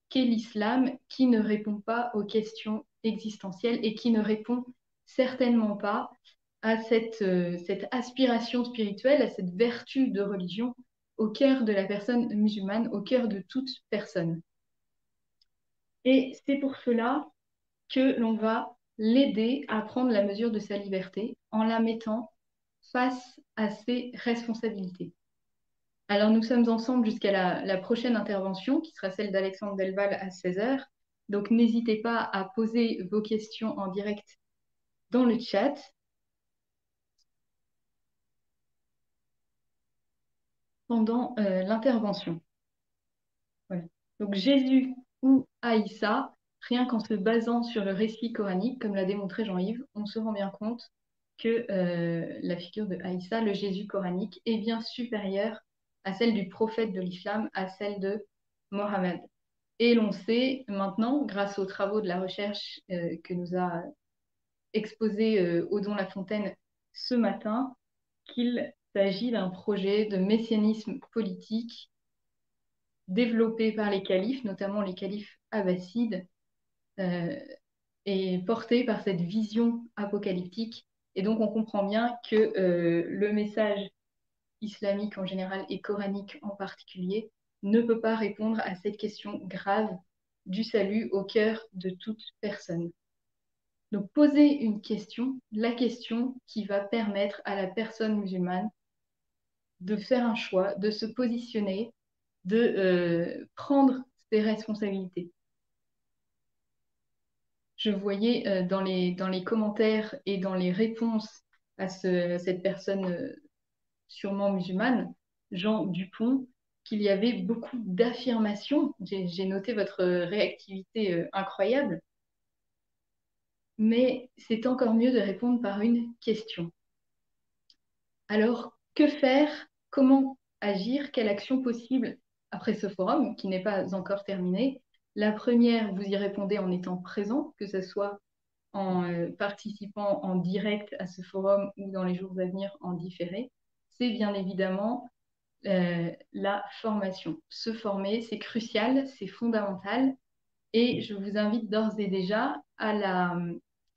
Speaker 2: qu'est l'islam, qui ne répond pas aux questions existentielles et qui ne répond certainement pas à cette aspiration spirituelle, à cette vertu de religion au cœur de la personne musulmane, au cœur de toute personne. Et c'est pour cela que l'on va l'aider à prendre la mesure de sa liberté en la mettant face à ses responsabilités. Alors, nous sommes ensemble jusqu'à la prochaine intervention, qui sera celle d'Alexandre Delval à 16 heures. Donc, n'hésitez pas à poser vos questions en direct dans le chat. Pendant l'intervention. Voilà. Donc, Jésus ou Aïssa, rien qu'en se basant sur le récit coranique, comme l'a démontré Jean-Yves, on se rend bien compte que la figure de Aïssa, le Jésus coranique, est bien supérieure à celle du prophète de l'islam, à celle de Mohammed. Et l'on sait maintenant, grâce aux travaux de la recherche que nous a exposé Odon Lafontaine ce matin, qu'il s'agit d'un projet de messianisme politique développé par les califes, notamment les califes abbassides, euh, et porté par cette vision apocalyptique. Et donc on comprend bien que le message islamique en général et coranique en particulier ne peut pas répondre à cette question grave du salut au cœur de toute personne. Donc poser une question, la question qui va permettre à la personne musulmane de faire un choix, de se positionner, de prendre ses responsabilités. Je voyais dans les commentaires et dans les réponses à cette personne sûrement musulmane, Jean Dupont, qu'il y avait beaucoup d'affirmations. J'ai noté votre réactivité incroyable, mais c'est encore mieux de répondre par une question. Alors, que faire? Comment agir? Quelle action possible après ce forum qui n'est pas encore terminé? La première, vous y répondez en étant présent, que ce soit en participant en direct à ce forum ou dans les jours à venir en différé. C'est bien évidemment la formation. Se former, c'est crucial, c'est fondamental. Et je vous invite d'ores et déjà à la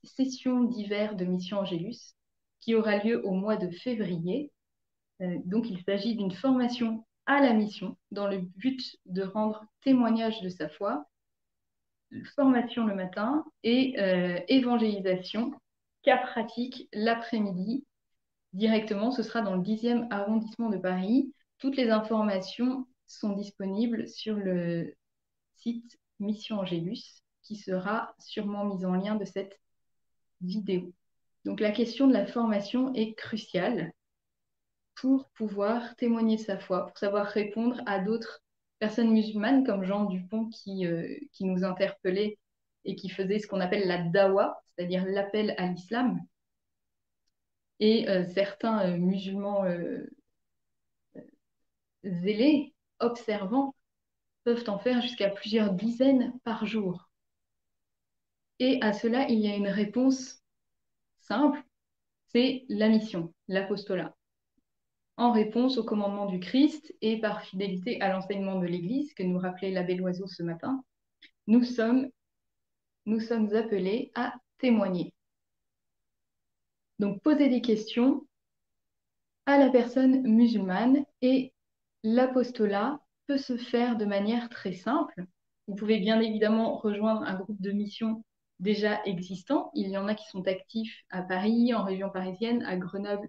Speaker 2: session d'hiver de Mission Angélus qui aura lieu au mois de février. Donc, il s'agit d'une formation à la mission dans le but de rendre témoignage de sa foi, formation le matin et évangélisation, cas pratique l'après-midi. Directement, ce sera dans le 10e arrondissement de Paris. Toutes les informations sont disponibles sur le site Mission Angélus, qui sera sûrement mis en lien de cette vidéo. Donc la question de la formation est cruciale pour pouvoir témoigner de sa foi, pour savoir répondre à d'autres personnes musulmanes comme Jean Dupont qui nous interpellait et qui faisait ce qu'on appelle la dawa, c'est-à-dire l'appel à l'islam. Et certains musulmans zélés, observants, peuvent en faire jusqu'à plusieurs dizaines par jour. Et à cela, il y a une réponse simple, c'est la mission, l'apostolat. En réponse au commandement du Christ et par fidélité à l'enseignement de l'Église, que nous rappelait l'abbé Loiseau ce matin, nous sommes appelés à témoigner. Donc, poser des questions à la personne musulmane et l'apostolat peut se faire de manière très simple. Vous pouvez bien évidemment rejoindre un groupe de mission déjà existant. Il y en a qui sont actifs à Paris, en région parisienne, à Grenoble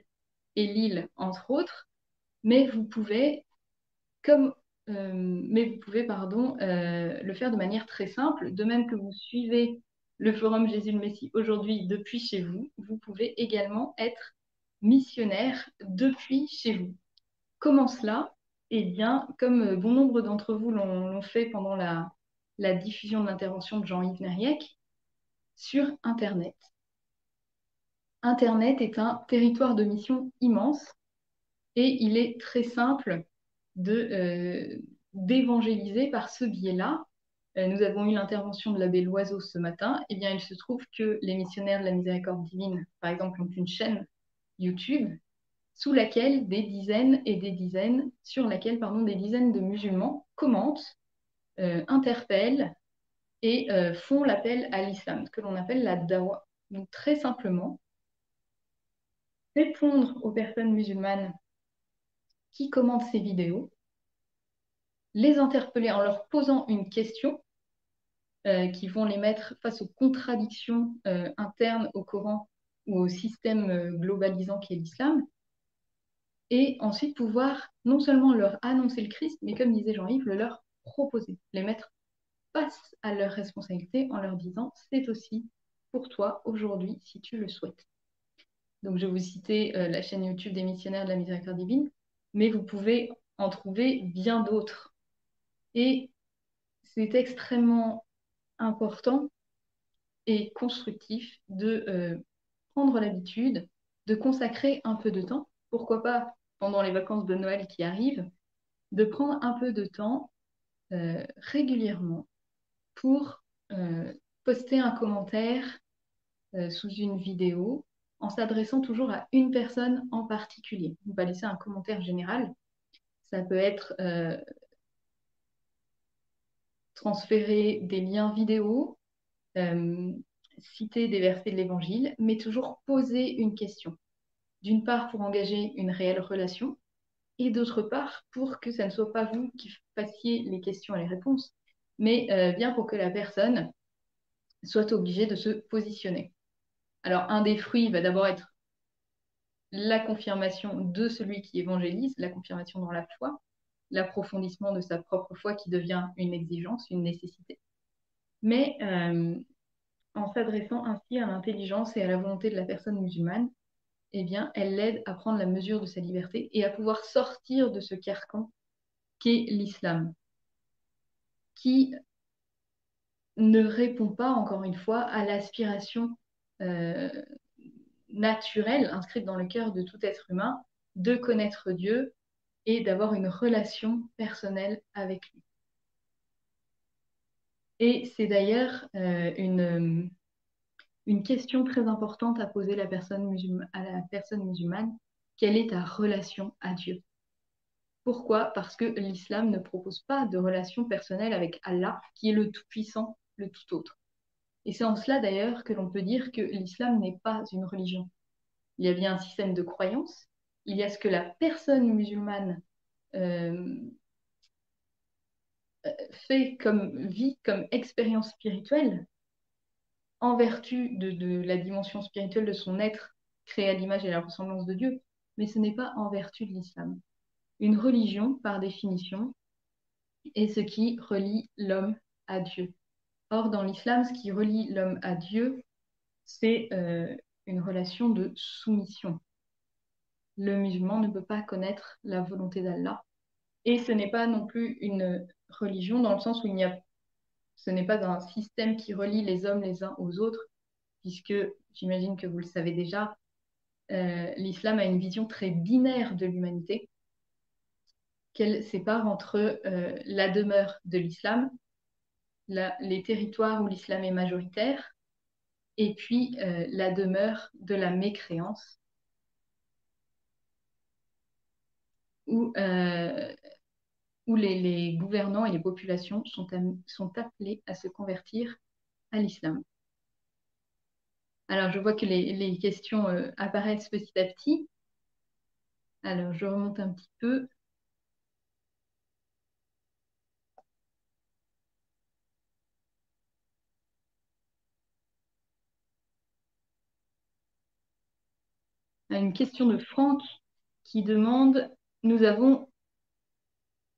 Speaker 2: et Lille, entre autres. Mais vous pouvez, le faire de manière très simple. De même que vous suivez le forum Jésus le Messie aujourd'hui depuis chez vous, vous pouvez également être missionnaire depuis chez vous. Comment cela? Eh bien, comme bon nombre d'entre vous l'ont fait pendant la diffusion de l'intervention de Jean-Yves Nériec, sur Internet. Internet est un territoire de mission immense et il est très simple d'évangéliser par ce biais-là. Nous avons eu l'intervention de l'abbé Loiseau ce matin. Eh bien, il se trouve que les missionnaires de la miséricorde divine, par exemple, ont une chaîne YouTube sous laquelle des dizaines de musulmans commentent, interpellent et font l'appel à l'islam, ce que l'on appelle la dawa. Donc très simplement, répondre aux personnes musulmanes qui commentent ces vidéos, les interpeller en leur posant une question, qui vont les mettre face aux contradictions internes au Coran ou au système globalisant qui est l'islam, et ensuite pouvoir non seulement leur annoncer le Christ, mais comme disait Jean-Yves, le leur proposer, les mettre face à leurs responsabilités en leur disant c'est aussi pour toi aujourd'hui si tu le souhaites. Donc je vais vous citer la chaîne YouTube des missionnaires de la miséricorde divine, mais vous pouvez en trouver bien d'autres. Et c'est extrêmement important et constructif de prendre l'habitude de consacrer un peu de temps, pourquoi pas pendant les vacances de Noël qui arrivent, de prendre un peu de temps régulièrement pour poster un commentaire sous une vidéo en s'adressant toujours à une personne en particulier. On va laisser un commentaire général. Ça peut être transférer des liens vidéo, citer des versets de l'Évangile, mais toujours poser une question. D'une part, pour engager une réelle relation, et d'autre part, pour que ça ne soit pas vous qui fassiez les questions et les réponses, mais bien pour que la personne soit obligée de se positionner. Alors, un des fruits va d'abord être la confirmation de celui qui évangélise, la confirmation dans la foi, l'approfondissement de sa propre foi qui devient une exigence, une nécessité. Mais en s'adressant ainsi à l'intelligence et à la volonté de la personne musulmane, eh bien, elle l'aide à prendre la mesure de sa liberté et à pouvoir sortir de ce carcan qu'est l'islam, qui ne répond pas, encore une fois, à l'aspiration euh, naturelle inscrite dans le cœur de tout être humain de connaître Dieu et d'avoir une relation personnelle avec lui. Et c'est d'ailleurs une question très importante à poser à la personne musulmane. Quelle est ta relation à Dieu? Pourquoi? Parce que l'islam ne propose pas de relation personnelle avec Allah, qui est le tout-puissant, le tout-autre. Et c'est en cela d'ailleurs que l'on peut dire que l'islam n'est pas une religion. Il y a bien un système de croyance, il y a ce que la personne musulmane euh, vit comme expérience spirituelle, en vertu de la dimension spirituelle de son être créé à l'image et à la ressemblance de Dieu, mais ce n'est pas en vertu de l'islam. Une religion, par définition, est ce qui relie l'homme à Dieu. Or, dans l'islam, ce qui relie l'homme à Dieu, c'est une relation de soumission. Le musulman ne peut pas connaître la volonté d'Allah. Et ce n'est pas non plus une religion dans le sens où ce n'est pas un système qui relie les hommes les uns aux autres, puisque j'imagine que vous le savez déjà, l'islam a une vision très binaire de l'humanité, qu'elle sépare entre la demeure de l'islam, les territoires où l'islam est majoritaire, et puis la demeure de la mécréance, où, où les gouvernants et les populations sont appelés à se convertir à l'islam. Alors, je vois que les questions apparaissent petit à petit. Alors, je remonte un petit peu. Une question de Franck qui demande,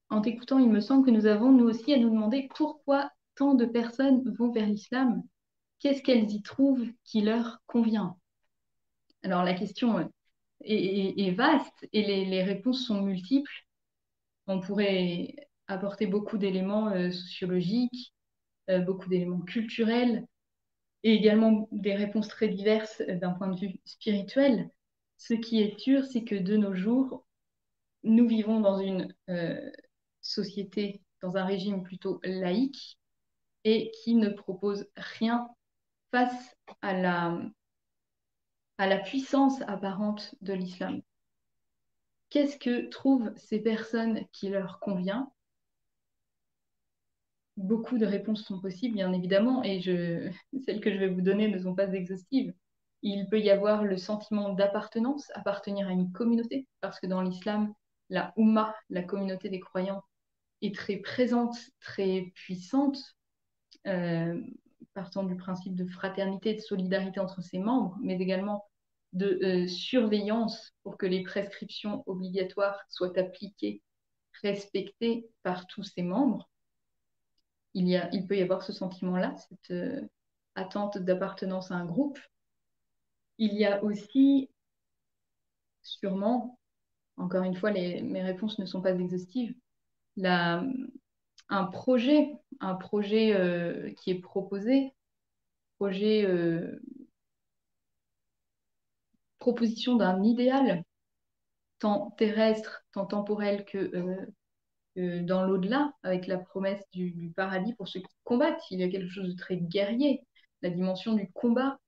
Speaker 2: en t'écoutant, il me semble que nous avons, nous aussi, à nous demander pourquoi tant de personnes vont vers l'islam. Qu'est-ce qu'elles y trouvent qui leur convient? Alors, la question est vaste et les réponses sont multiples. On pourrait apporter beaucoup d'éléments sociologiques, beaucoup d'éléments culturels et également des réponses très diverses d'un point de vue spirituel. Ce qui est sûr, c'est que de nos jours, nous vivons dans une société, dans un régime plutôt laïque et qui ne propose rien face à la puissance apparente de l'islam. Qu'est-ce que trouvent ces personnes qui leur convient? Beaucoup de réponses sont possibles, bien évidemment, et celles que je vais vous donner ne sont pas exhaustives. Il peut y avoir le sentiment d'appartenance, appartenir à une communauté, parce que dans l'islam, la Ummah, la communauté des croyants, est très présente, très puissante. partant du principe de fraternité et de solidarité entre ses membres, mais également de surveillance pour que les prescriptions obligatoires soient appliquées, respectées par tous ses membres. Il peut y avoir ce sentiment-là, cette attente d'appartenance à un groupe. Il y a aussi, sûrement, encore une fois, mes réponses ne sont pas exhaustives, un projet qui est proposé, proposition d'un idéal, tant terrestre, tant temporel que dans l'au-delà, avec la promesse du paradis pour ceux qui combattent. Il y a quelque chose de très guerrier, la dimension du combat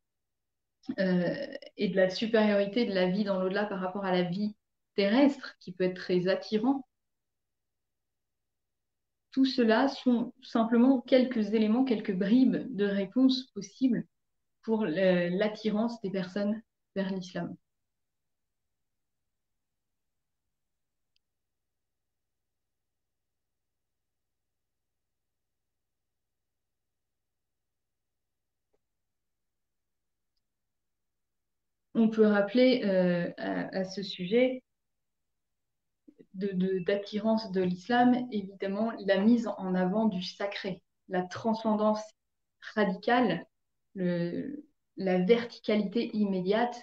Speaker 2: et de la supériorité de la vie dans l'au-delà par rapport à la vie terrestre, qui peut être très attirant. Tout cela sont simplement quelques éléments, quelques bribes de réponses possibles pour l'attirance des personnes vers l'islam. On peut rappeler à ce sujet d'attirance de l'islam, évidemment, la mise en avant du sacré, la transcendance radicale, la verticalité immédiate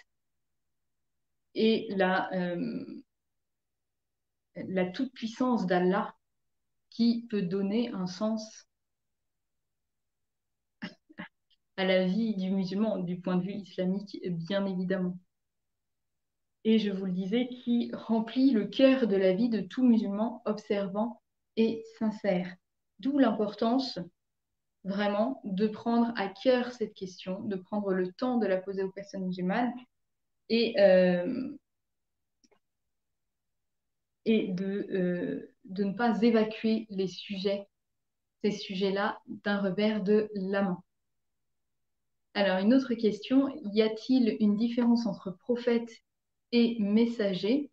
Speaker 2: et la toute-puissance d'Allah qui peut donner un sens à la vie du musulman du point de vue islamique, bien évidemment. Et je vous le disais, qui remplit le cœur de la vie de tout musulman observant et sincère. D'où l'importance vraiment de prendre à cœur cette question, de prendre le temps de la poser aux personnes musulmanes et de ne pas évacuer ces sujets-là, d'un revers de la main. Alors, une autre question, y a-t-il une différence entre prophète et messager?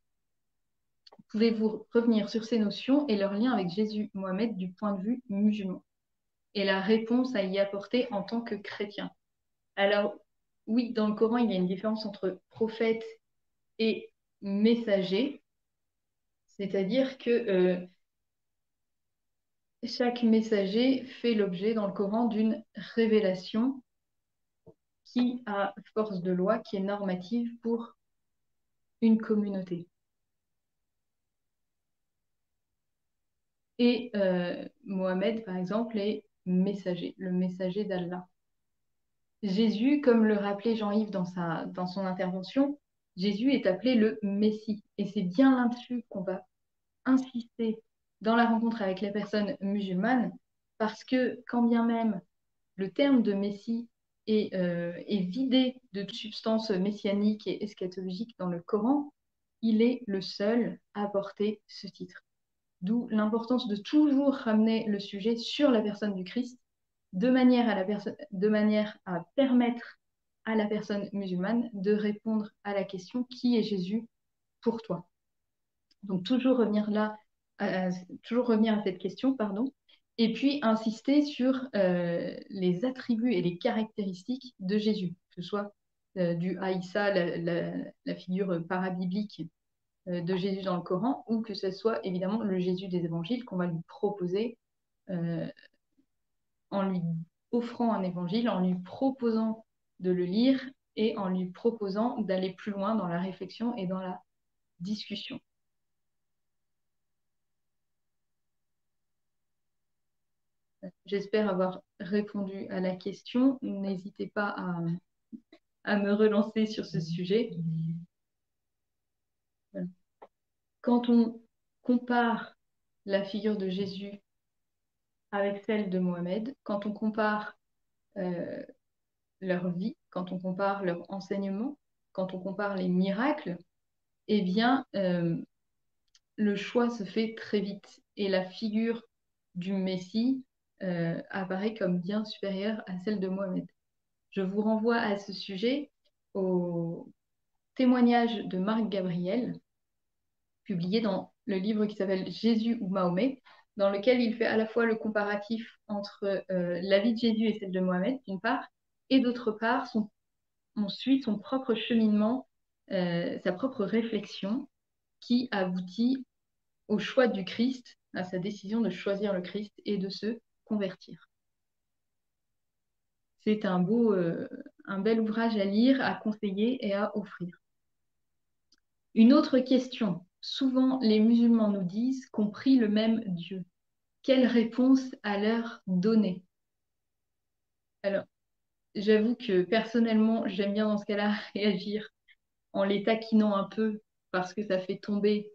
Speaker 2: Pouvez-vous revenir sur ces notions et leur lien avec Jésus, Mohammed, du point de vue musulman? Et la réponse à y apporter en tant que chrétien. Alors, oui, dans le Coran, il y a une différence entre prophète et messager, c'est-à-dire que chaque messager fait l'objet dans le Coran d'une révélation qui a force de loi, qui est normative pour une communauté. Et Mohammed, par exemple, est messager, le messager d'Allah. Jésus, comme le rappelait Jean-Yves dans son intervention, Jésus est appelé le Messie. Et c'est bien là-dessus qu'on va insister dans la rencontre avec les personnes musulmanes, parce que quand bien même le terme de Messie est vidé de toute substance messianique et eschatologique dans le Coran, il est le seul à porter ce titre. D'où l'importance de toujours ramener le sujet sur la personne du Christ, de manière à permettre à la personne musulmane de répondre à la question: qui est Jésus pour toi? Donc toujours revenir à cette question, pardon, et puis insister sur les attributs et les caractéristiques de Jésus, que ce soit du Aïssa, la figure parabiblique de Jésus dans le Coran, ou que ce soit évidemment le Jésus des évangiles qu'on va lui proposer euh, en lui offrant un évangile, en lui proposant de le lire et en lui proposant d'aller plus loin dans la réflexion et dans la discussion. J'espère avoir répondu à la question. N'hésitez pas à me relancer sur ce sujet. Quand on compare la figure de Jésus avec celle de Mohammed, quand on compare leur vie, quand on compare leur enseignement, quand on compare les miracles, eh bien, le choix se fait très vite et la figure du Messie apparaît comme bien supérieure à celle de Mohammed. Je vous renvoie à ce sujet au témoignage de Marc Gabriel, publié dans le livre qui s'appelle Jésus ou Mahomet, dans lequel il fait à la fois le comparatif entre la vie de Jésus et celle de Mohamed, d'une part, et d'autre part, on suit son propre cheminement, sa propre réflexion qui aboutit au choix du Christ, à sa décision de choisir le Christ et de se convertir. C'est un bel ouvrage à lire, à conseiller et à offrir. Une autre question. Souvent, les musulmans nous disent qu'on prie le même Dieu. Quelle réponse à leur donner? Alors, j'avoue que personnellement, j'aime bien dans ce cas-là réagir en les taquinant un peu parce que ça fait tomber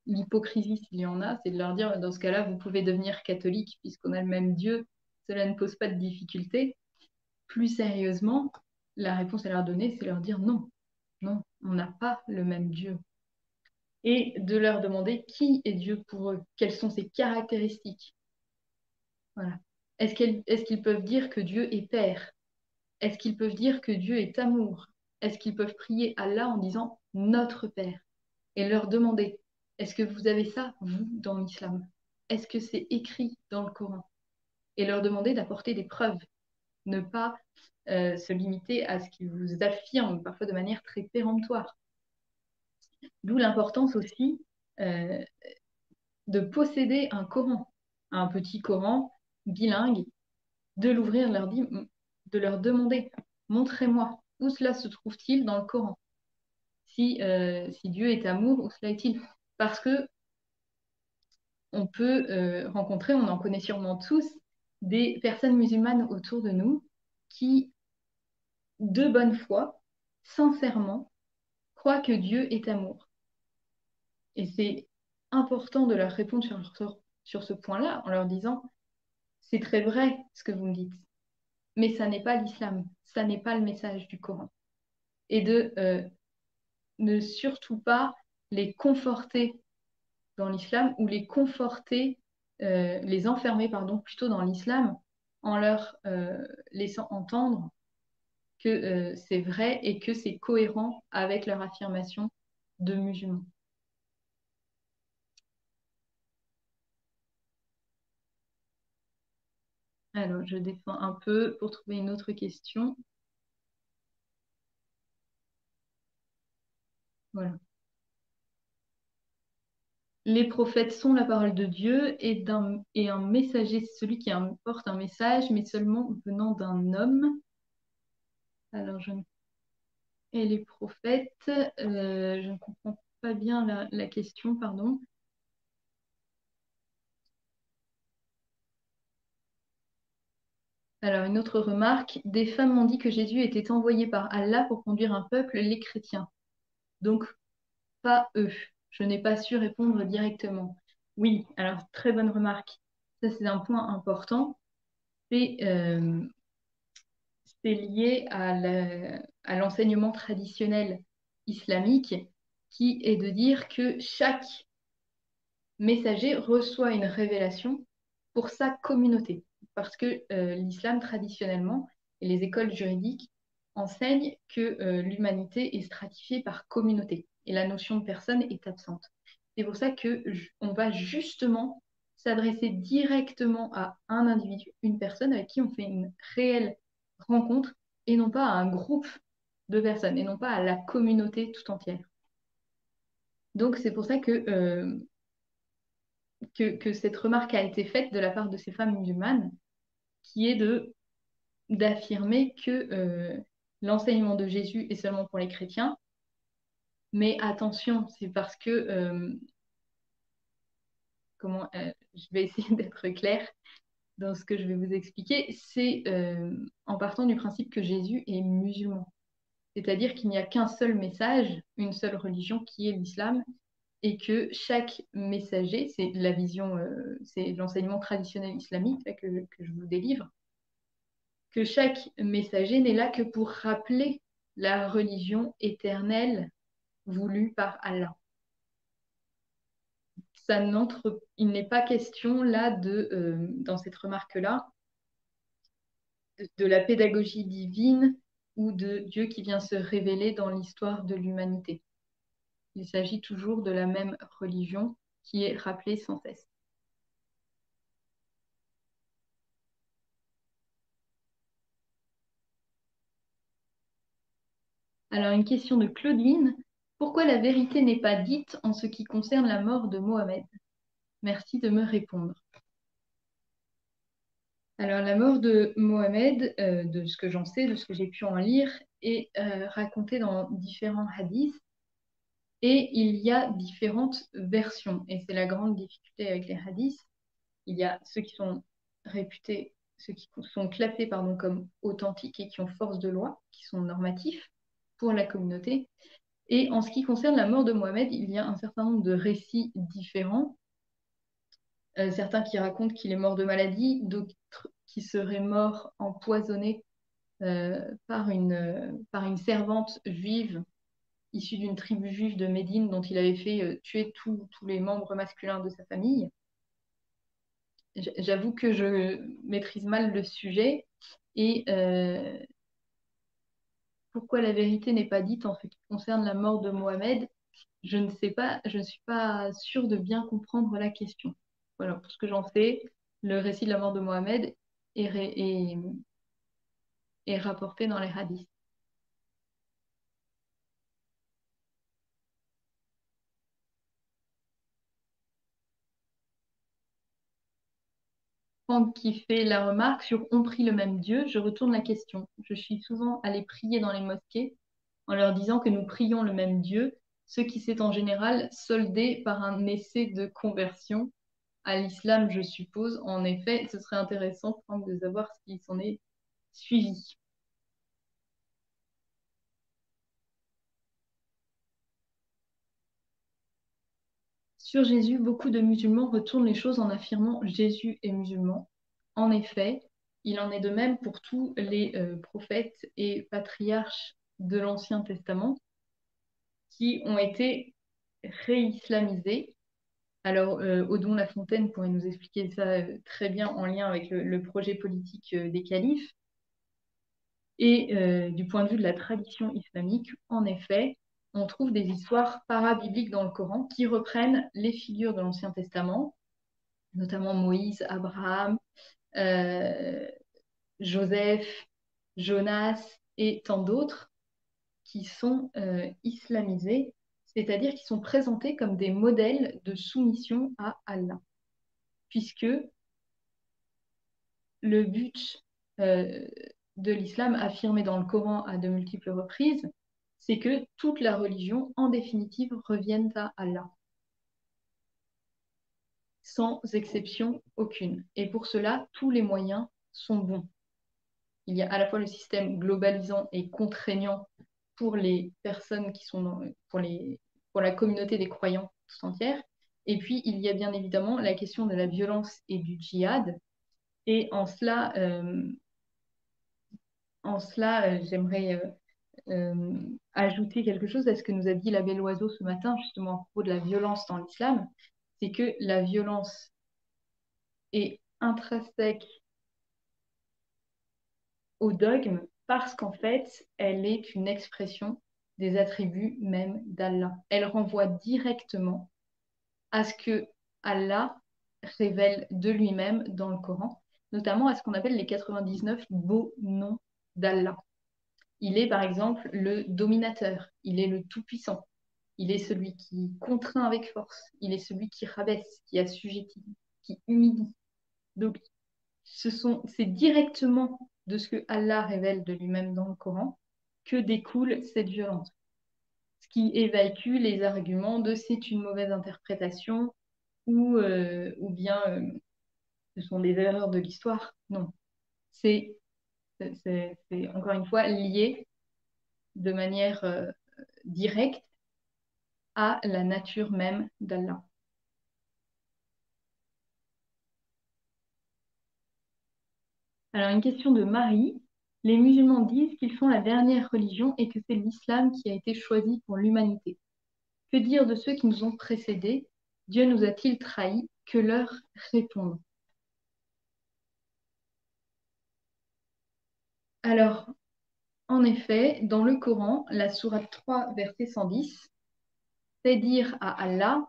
Speaker 2: l'hypocrisie s'il y en a, c'est de leur dire dans ce cas-là, vous pouvez devenir catholique puisqu'on a le même Dieu, cela ne pose pas de difficulté. Plus sérieusement, la réponse à leur donner, c'est leur dire non, non, on n'a pas le même Dieu. Et de leur demander qui est Dieu pour eux, quelles sont ses caractéristiques. Voilà. Est-ce qu'ils peuvent dire que Dieu est Père? Est-ce qu'ils peuvent dire que Dieu est amour? Est-ce qu'ils peuvent prier Allah en disant notre Père? Et leur demander, est-ce que vous avez ça, vous, dans l'islam? Est-ce que c'est écrit dans le Coran? Et leur demander d'apporter des preuves, ne pas se limiter à ce qu'ils vous affirment, parfois de manière très péremptoire. D'où l'importance aussi euh, de posséder un Coran, un petit Coran bilingue, de l'ouvrir, de leur demander, montrez-moi, où cela se trouve-t-il dans le Coran? Si Dieu est amour, où cela est-il? Parce que on peut rencontrer, on en connaît sûrement tous, des personnes musulmanes autour de nous qui, de bonne foi, sincèrement, croient que Dieu est amour. Et c'est important de leur répondre sur ce point-là en leur disant, c'est très vrai ce que vous me dites, mais ça n'est pas l'islam, ça n'est pas le message du Coran. Et de ne surtout pas les conforter dans l'islam ou les enfermer, pardon, plutôt dans l'islam en leur laissant entendre que c'est vrai et que c'est cohérent avec leur affirmation de musulmans. Alors, je descends un peu pour trouver une autre question. Voilà. Les prophètes sont la parole de Dieu et un messager, c'est celui qui apporte un message, mais seulement venant d'un homme. Alors, et les prophètes, je ne comprends pas bien la question, pardon. Alors, une autre remarque, des femmes m'ont dit que Jésus était envoyé par Allah pour conduire un peuple, les chrétiens. Donc, pas eux. Je n'ai pas su répondre directement. Oui, alors, très bonne remarque. Ça, c'est un point important. C'est lié à l'enseignement traditionnel islamique qui est de dire que chaque messager reçoit une révélation pour sa communauté. Parce que l'islam traditionnellement et les écoles juridiques enseignent que l'humanité est stratifiée par communauté et la notion de personne est absente. C'est pour ça qu'on va justement s'adresser directement à un individu, une personne avec qui on fait une réelle rencontre et non pas à un groupe de personnes et non pas à la communauté tout entière. Donc c'est pour ça que cette remarque a été faite de la part de ces femmes musulmanes, qui est d'affirmer que l'enseignement de Jésus est seulement pour les chrétiens. Mais attention, c'est parce que, je vais essayer d'être claire dans ce que je vais vous expliquer, c'est en partant du principe que Jésus est musulman. C'est-à-dire qu'il n'y a qu'un seul message, une seule religion qui est l'islam, et que chaque messager, c'est la vision, c'est l'enseignement traditionnel islamique là, que je vous délivre, que chaque messager n'est là que pour rappeler la religion éternelle voulue par Allah. Il n'est pas question là dans cette remarque-là, de la pédagogie divine ou de Dieu qui vient se révéler dans l'histoire de l'humanité. Il s'agit toujours de la même religion qui est rappelée sans cesse. Alors, une question de Claudine. Pourquoi la vérité n'est pas dite en ce qui concerne la mort de Mohamed? Merci de me répondre. Alors, la mort de Mohamed, de ce que j'en sais, de ce que j'ai pu en lire, est racontée dans différents hadiths et il y a différentes versions. Et c'est la grande difficulté avec les hadiths. Il y a ceux qui sont réputés, ceux qui sont classés pardon, comme authentiques et qui ont force de loi, qui sont normatifs pour la communauté. Et en ce qui concerne la mort de Mohamed, il y a un certain nombre de récits différents. Certains qui racontent qu'il est mort de maladie, d'autres qui seraient morts empoisonnés par une servante juive issue d'une tribu juive de Médine dont il avait fait tuer tous les membres masculins de sa famille. J'avoue que je maîtrise mal le sujet et pourquoi la vérité n'est pas dite en ce qui concerne la mort de Mohamed, je ne sais pas, je ne suis pas sûre de bien comprendre la question. Voilà, pour ce que j'en sais, le récit de la mort de Mohamed est rapporté dans les hadiths. Franck qui fait la remarque sur on prie le même Dieu, je retourne la question. Je suis souvent allée prier dans les mosquées en leur disant que nous prions le même Dieu, ce qui s'est en général soldé par un essai de conversion à l'islam, je suppose. En effet, ce serait intéressant, Franck, de savoir ce qui s'en est suivi. Sur Jésus, beaucoup de musulmans retournent les choses en affirmant Jésus est musulman. En effet, il en est de même pour tous les prophètes et patriarches de l'Ancien Testament qui ont été réislamisés. Alors, Odon Lafontaine pourrait nous expliquer ça très bien en lien avec le projet politique des califes. Et du point de vue de la tradition islamique, en effet, on trouve des histoires parabibliques dans le Coran qui reprennent les figures de l'Ancien Testament, notamment Moïse, Abraham, euh, Joseph, Jonas et tant d'autres qui sont islamisés, c'est-à-dire qui sont présentés comme des modèles de soumission à Allah, puisque le but de l'islam affirmé dans le Coran à de multiples reprises, c'est que toute la religion, en définitive, revienne à Allah, sans exception aucune. Et pour cela, tous les moyens sont bons. Il y a à la fois le système globalisant et contraignant pour les personnes qui sont pour la communauté des croyants tout entière. Et puis, il y a bien évidemment la question de la violence et du djihad. Et en cela j'aimerais ajouter quelque chose à ce que nous a dit l'abbé Loiseau ce matin, justement à propos de la violence dans l'islam. C'est que la violence est intrinsèque au dogme parce qu'en fait, elle est une expression des attributs même d'Allah. Elle renvoie directement à ce que Allah révèle de lui-même dans le Coran, notamment à ce qu'on appelle les 99 beaux noms d'Allah. Il est par exemple le dominateur, il est le tout-puissant, il est celui qui contraint avec force, il est celui qui rabaisse, qui assujettit, qui humilie. Donc c'est directement de ce que Allah révèle de lui-même dans le Coran que découle cette violence. Ce qui évacue les arguments de c'est une mauvaise interprétation ou bien ce sont des erreurs de l'histoire. Non, c'est encore une fois lié de manière directe à la nature même d'Allah. Alors, une question de Marie. Les musulmans disent qu'ils sont la dernière religion et que c'est l'islam qui a été choisi pour l'humanité. Que dire de ceux qui nous ont précédés? Dieu nous a-t-il trahis? Que leur répondre? Alors, en effet, dans le Coran, la sourate 3, verset 110, c'est dire à Allah,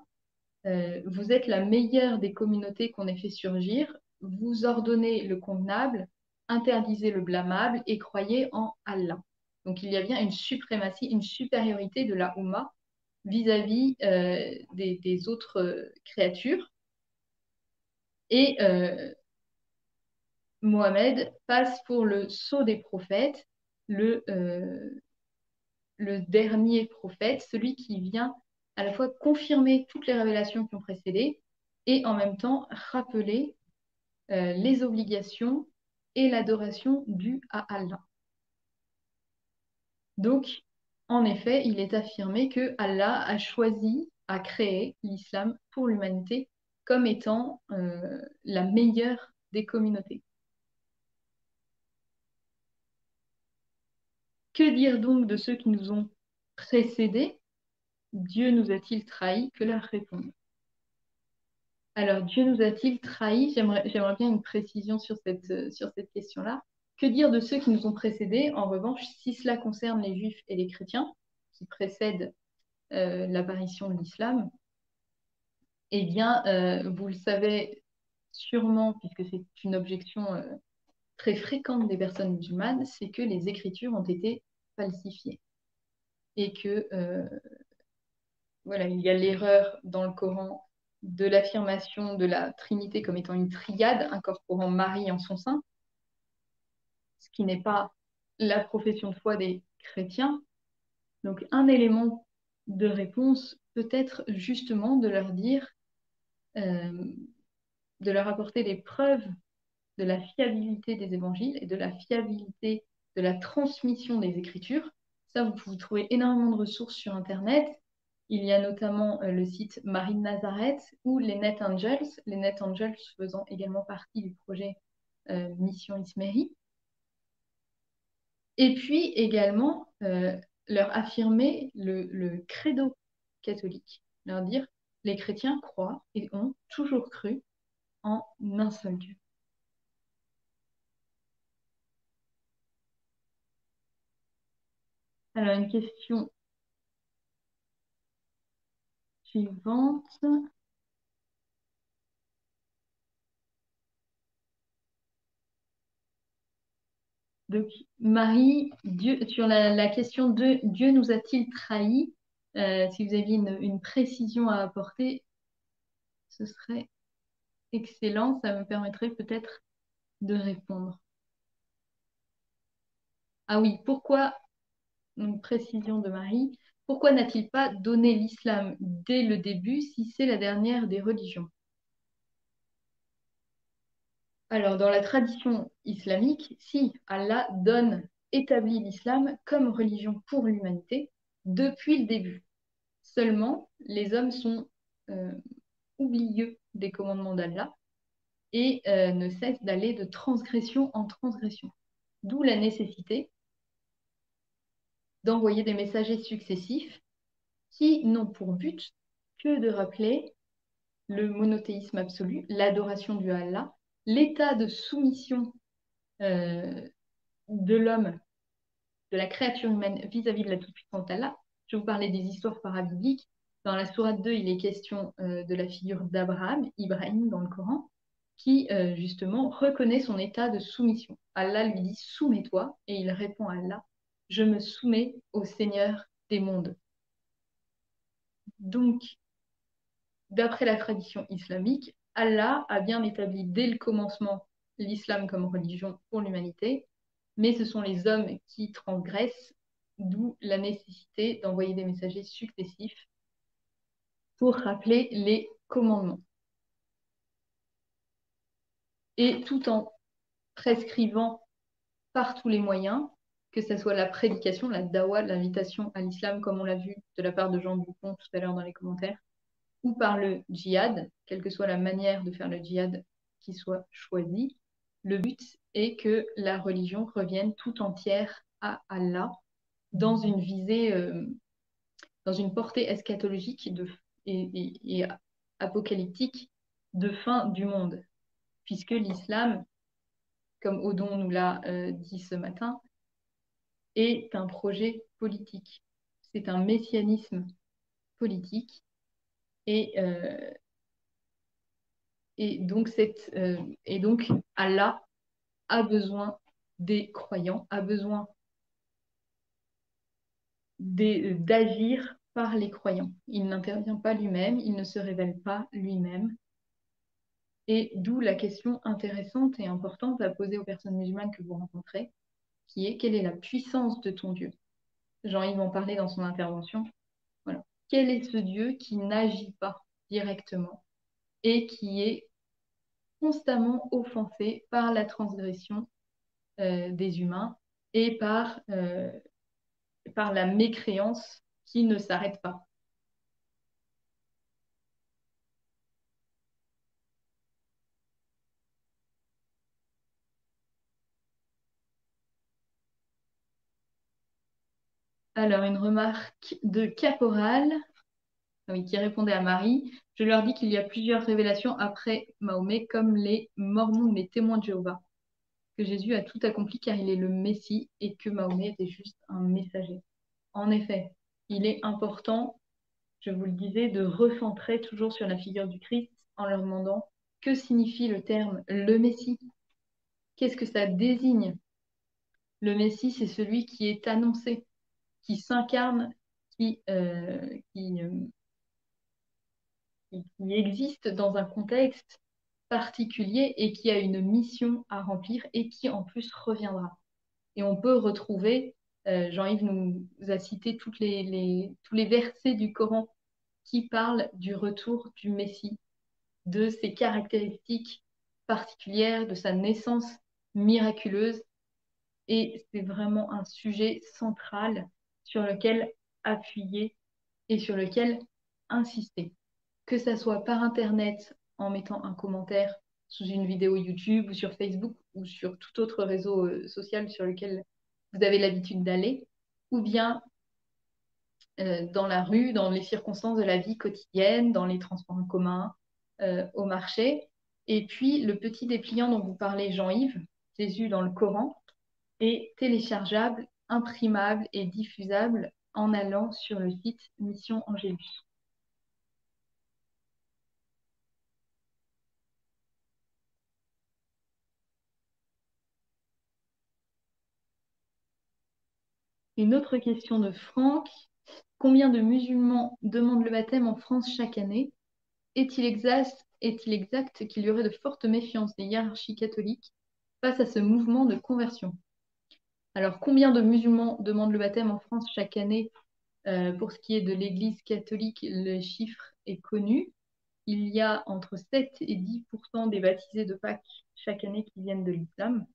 Speaker 2: vous êtes la meilleure des communautés qu'on ait fait surgir, vous ordonnez le convenable, interdisez le blâmable et croyez en Allah. Donc il y a bien une suprématie, une supériorité de la Oumma vis-à-vis des autres créatures. Et Mohammed passe pour le sceau des prophètes, le dernier prophète, celui qui vient à la fois confirmer toutes les révélations qui ont précédé et en même temps rappeler les obligations et l'adoration due à Allah. Donc, en effet, il est affirmé que Allah a choisi, a créé l'islam pour l'humanité comme étant la meilleure des communautés. Que dire donc de ceux qui nous ont précédés? Dieu nous a-t-il trahis? Que leur répondre? Alors, Dieu nous a-t-il trahis? J'aimerais bien une précision sur cette question-là. Que dire de ceux qui nous ont précédés? En revanche, si cela concerne les juifs et les chrétiens, qui précèdent l'apparition de l'islam, eh bien, vous le savez sûrement, puisque c'est une objection très fréquente des personnes musulmanes, c'est que les écritures ont été falsifiées. Et que, voilà, il y a l'erreur dans le Coran de l'affirmation de la Trinité comme étant une triade incorporant Marie en son sein, ce qui n'est pas la profession de foi des chrétiens. Donc, un élément de réponse peut être justement de leur dire, de leur apporter des preuves de la fiabilité des évangiles et de la fiabilité de la transmission des Écritures. Ça, vous pouvez trouver énormément de ressources sur Internet. Il y a notamment le site Marie de Nazareth ou les Net Angels faisant également partie du projet Mission Ismeri. Et puis également leur affirmer le credo catholique, leur dire les chrétiens croient et ont toujours cru en un seul Dieu. Alors, une question suivante. Donc, Marie, sur la question de Dieu nous a-t-il trahis, si vous aviez une précision à apporter, ce serait excellent. Ça me permettrait peut-être de répondre. Ah oui, pourquoi, une précision de Marie, pourquoi n'a-t-il pas donné l'islam dès le début si c'est la dernière des religions? Alors, dans la tradition islamique, si Allah établit l'islam comme religion pour l'humanité depuis le début. Seulement, les hommes sont euh, oublieux des commandements d'Allah et ne cessent d'aller de transgression en transgression. D'où la nécessité d'envoyer des messagers successifs qui n'ont pour but que de rappeler le monothéisme absolu, l'adoration du Allah, l'état de soumission de l'homme, de la créature humaine vis-à-vis de la toute-puissante Allah. Je vais vous parler des histoires parabibliques. Dans la sourate 2, il est question de la figure d'Abraham, Ibrahim dans le Coran, qui justement reconnaît son état de soumission. Allah lui dit soumets-toi, et il répond à Allah, je me soumets au Seigneur des mondes. Donc, d'après la tradition islamique, Allah a bien établi dès le commencement l'islam comme religion pour l'humanité, mais ce sont les hommes qui transgressent, d'où la nécessité d'envoyer des messagers successifs pour rappeler les commandements. Et tout en prescrivant par tous les moyens, que ce soit la prédication, la dawa, l'invitation à l'islam, comme on l'a vu de la part de Jean Boucon tout à l'heure dans les commentaires, ou par le djihad, quelle que soit la manière de faire le djihad qui soit choisie, le but est que la religion revienne tout entière à Allah dans une visée, dans une portée eschatologique et apocalyptique de fin du monde. Puisque l'islam, comme Odon nous l'a dit ce matin, est un projet politique. C'est un messianisme politique et, euh, et donc Allah a besoin des croyants, a besoin d'agir par les croyants. Il n'intervient pas lui-même, il ne se révèle pas lui-même. Et d'où la question intéressante et importante à poser aux personnes musulmanes que vous rencontrez, qui est: quelle est la puissance de ton Dieu? Jean-Yves en parlait dans son intervention. Voilà. Quel est ce Dieu qui n'agit pas directement et qui est constamment offensé par la transgression des humains et par la mécréance qui ne s'arrête pas? Alors, une remarque de Caporal, oui, qui répondait à Marie: je leur dis qu'il y a plusieurs révélations après Mahomet, comme les Mormons, les témoins de Jéhovah, que Jésus a tout accompli car il est le Messie et que Mahomet était juste un messager. En effet, il est important, je vous le disais, de recentrer toujours sur la figure du Christ en leur demandant: que signifie le terme le Messie? Qu'est-ce que ça désigne? Le Messie, c'est celui qui est annoncé, qui s'incarne, qui, euh, qui, euh, qui existe dans un contexte particulier et qui a une mission à remplir et qui en plus reviendra. Et on peut retrouver, Jean-Yves nous a cité tous les versets du Coran qui parlent du retour du Messie, de ses caractéristiques particulières, de sa naissance miraculeuse. Et c'est vraiment un sujet central sur lequel appuyer et sur lequel insister. Que ça soit par Internet en mettant un commentaire sous une vidéo YouTube ou sur Facebook ou sur tout autre réseau social sur lequel vous avez l'habitude d'aller, ou bien dans la rue, dans les circonstances de la vie quotidienne, dans les transports en commun, au marché. Et puis le petit dépliant dont vous parlez, Jean-Yves, Jésus dans le Coran, est téléchargeable, imprimable et diffusable en allant sur le site Mission Angélus. Une autre question de Franck: combien de musulmans demandent le baptême en France chaque année? Est-il exact qu'il y aurait de fortes méfiances des hiérarchies catholiques face à ce mouvement de conversion? Alors, combien de musulmans demandent le baptême en France chaque année? Pour ce qui est de l'Église catholique, le chiffre est connu. Il y a entre 7 et 10% des baptisés de Pâques chaque année qui viennent de l'islam.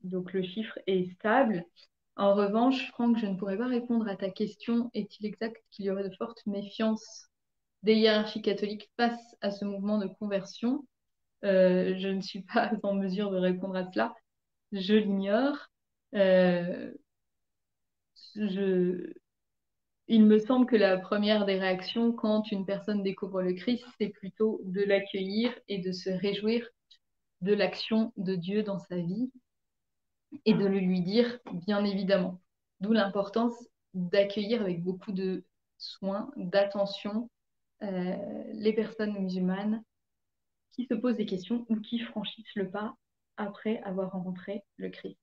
Speaker 2: Donc le chiffre est stable. En revanche, Franck, je ne pourrais pas répondre à ta question: est-il exact qu'il y aurait de fortes méfiances des hiérarchies catholiques face à ce mouvement de conversion? Je ne suis pas en mesure de répondre à cela. Je l'ignore. Euh, je... Il me semble que la première des réactions quand une personne découvre le Christ, c'est plutôt de l'accueillir et de se réjouir de l'action de Dieu dans sa vie et de le lui dire, bien évidemment. D'où l'importance d'accueillir avec beaucoup de soin, d'attention, les personnes musulmanes qui se posent des questions ou qui franchissent le pas après avoir rencontré le Christ.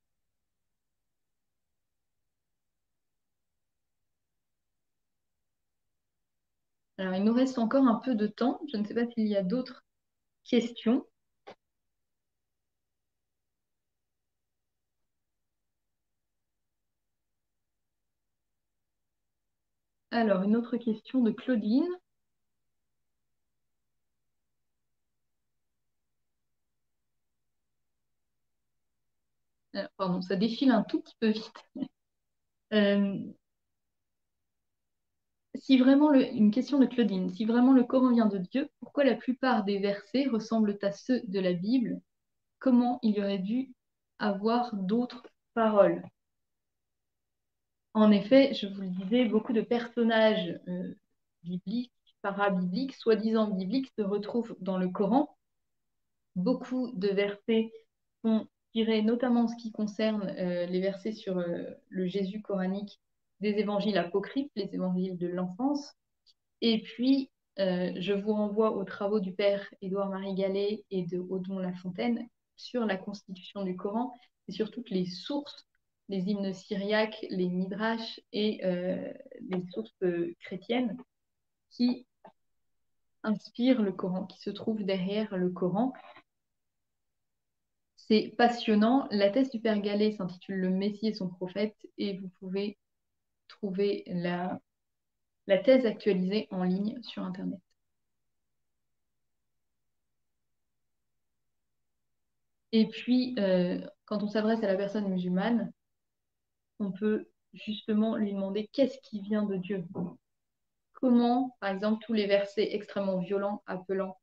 Speaker 2: Alors, il nous reste encore un peu de temps. Je ne sais pas s'il y a d'autres questions. Alors, une autre question de Claudine. Pardon, ça défile un tout petit peu vite. Euh, une question de Claudine. Si vraiment le Coran vient de Dieu, pourquoi la plupart des versets ressemblent à ceux de la Bible? Comment il y aurait dû avoir d'autres paroles? En effet, je vous le disais, beaucoup de personnages bibliques, parabibliques, soi-disant bibliques, se retrouvent dans le Coran. Beaucoup de versets sont tirés, notamment en ce qui concerne les versets sur le Jésus coranique, des évangiles apocryphes, les évangiles de l'enfance. Et puis, je vous renvoie aux travaux du père Édouard-Marie Gallet et de Odon Lafontaine sur la constitution du Coran et sur toutes les sources les hymnes syriaques, les midrash et les sources chrétiennes qui inspirent le Coran, qui se trouvent derrière le Coran. C'est passionnant. La thèse du Père Gallet s'intitule Le Messie et son prophète et vous pouvez trouver la thèse actualisée en ligne sur Internet. Et puis, quand on s'adresse à la personne musulmane, on peut justement lui demander qu'est-ce qui vient de Dieu. Comment, par exemple, tous les versets extrêmement violents appelant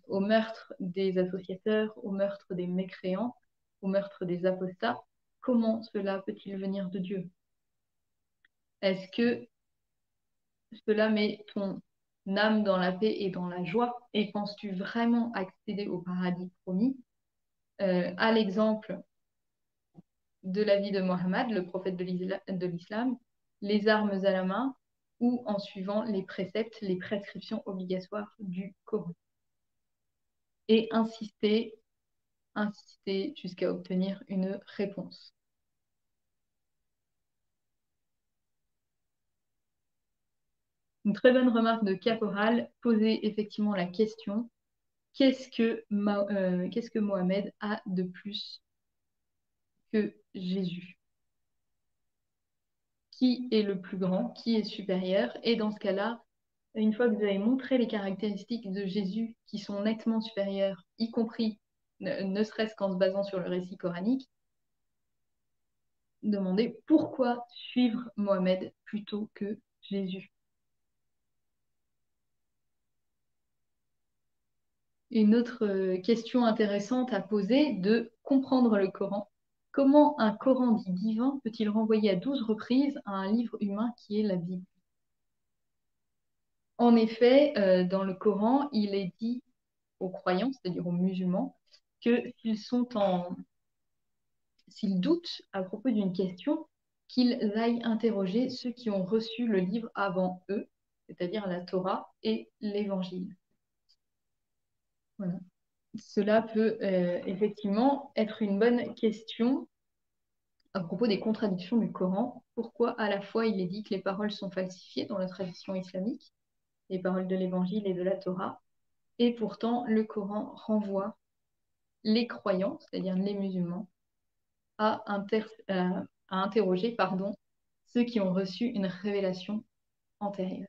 Speaker 2: au meurtre des associateurs, au meurtre des mécréants, au meurtre des apostats, comment cela peut-il venir de Dieu? Est-ce que cela met ton âme dans la paix et dans la joie? Et penses-tu vraiment accéder au paradis promis? À l'exemple de la vie de Mohammed, le prophète de l'islam, les armes à la main ou en suivant les préceptes, les prescriptions obligatoires du Coran. Et insister jusqu'à obtenir une réponse. Une très bonne remarque de Caporal posait effectivement la question qu'est-ce que Mohamed a de plus que Jésus? Qui est le plus grand? Qui est supérieur? Et dans ce cas-là, une fois que vous avez montré les caractéristiques de Jésus qui sont nettement supérieures, y compris ne serait-ce qu'en se basant sur le récit coranique, demandez pourquoi suivre Mohamed plutôt que Jésus. Une autre question intéressante à poser de comprendre le Coran. Comment un Coran dit divin peut-il renvoyer à 12 reprises à un livre humain qui est la Bible? En effet, dans le Coran, il est dit aux croyants, c'est-à-dire aux musulmans, que s'ils doutent à propos d'une question, qu'ils aillent interroger ceux qui ont reçu le livre avant eux, c'est-à-dire la Torah et l'Évangile. Voilà. Cela peut effectivement être une bonne question à propos des contradictions du Coran. Pourquoi à la fois il est dit que les paroles sont falsifiées dans la tradition islamique, les paroles de l'Évangile et de la Torah, et pourtant le Coran renvoie les croyants, c'est-à-dire les musulmans, à interroger ceux qui ont reçu une révélation antérieure.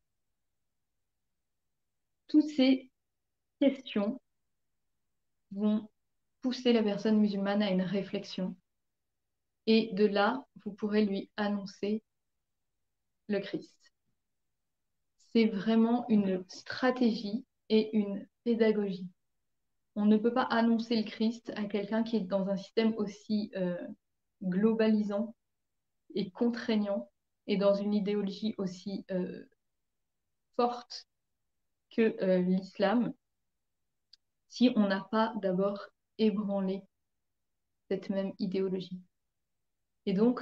Speaker 2: Toutes ces questions vont pousser la personne musulmane à une réflexion. Et de là, vous pourrez lui annoncer le Christ. C'est vraiment une stratégie et une pédagogie. On ne peut pas annoncer le Christ à quelqu'un qui est dans un système aussi globalisant et contraignant et dans une idéologie aussi forte que l'islam si on n'a pas d'abord ébranlé cette même idéologie. Et donc,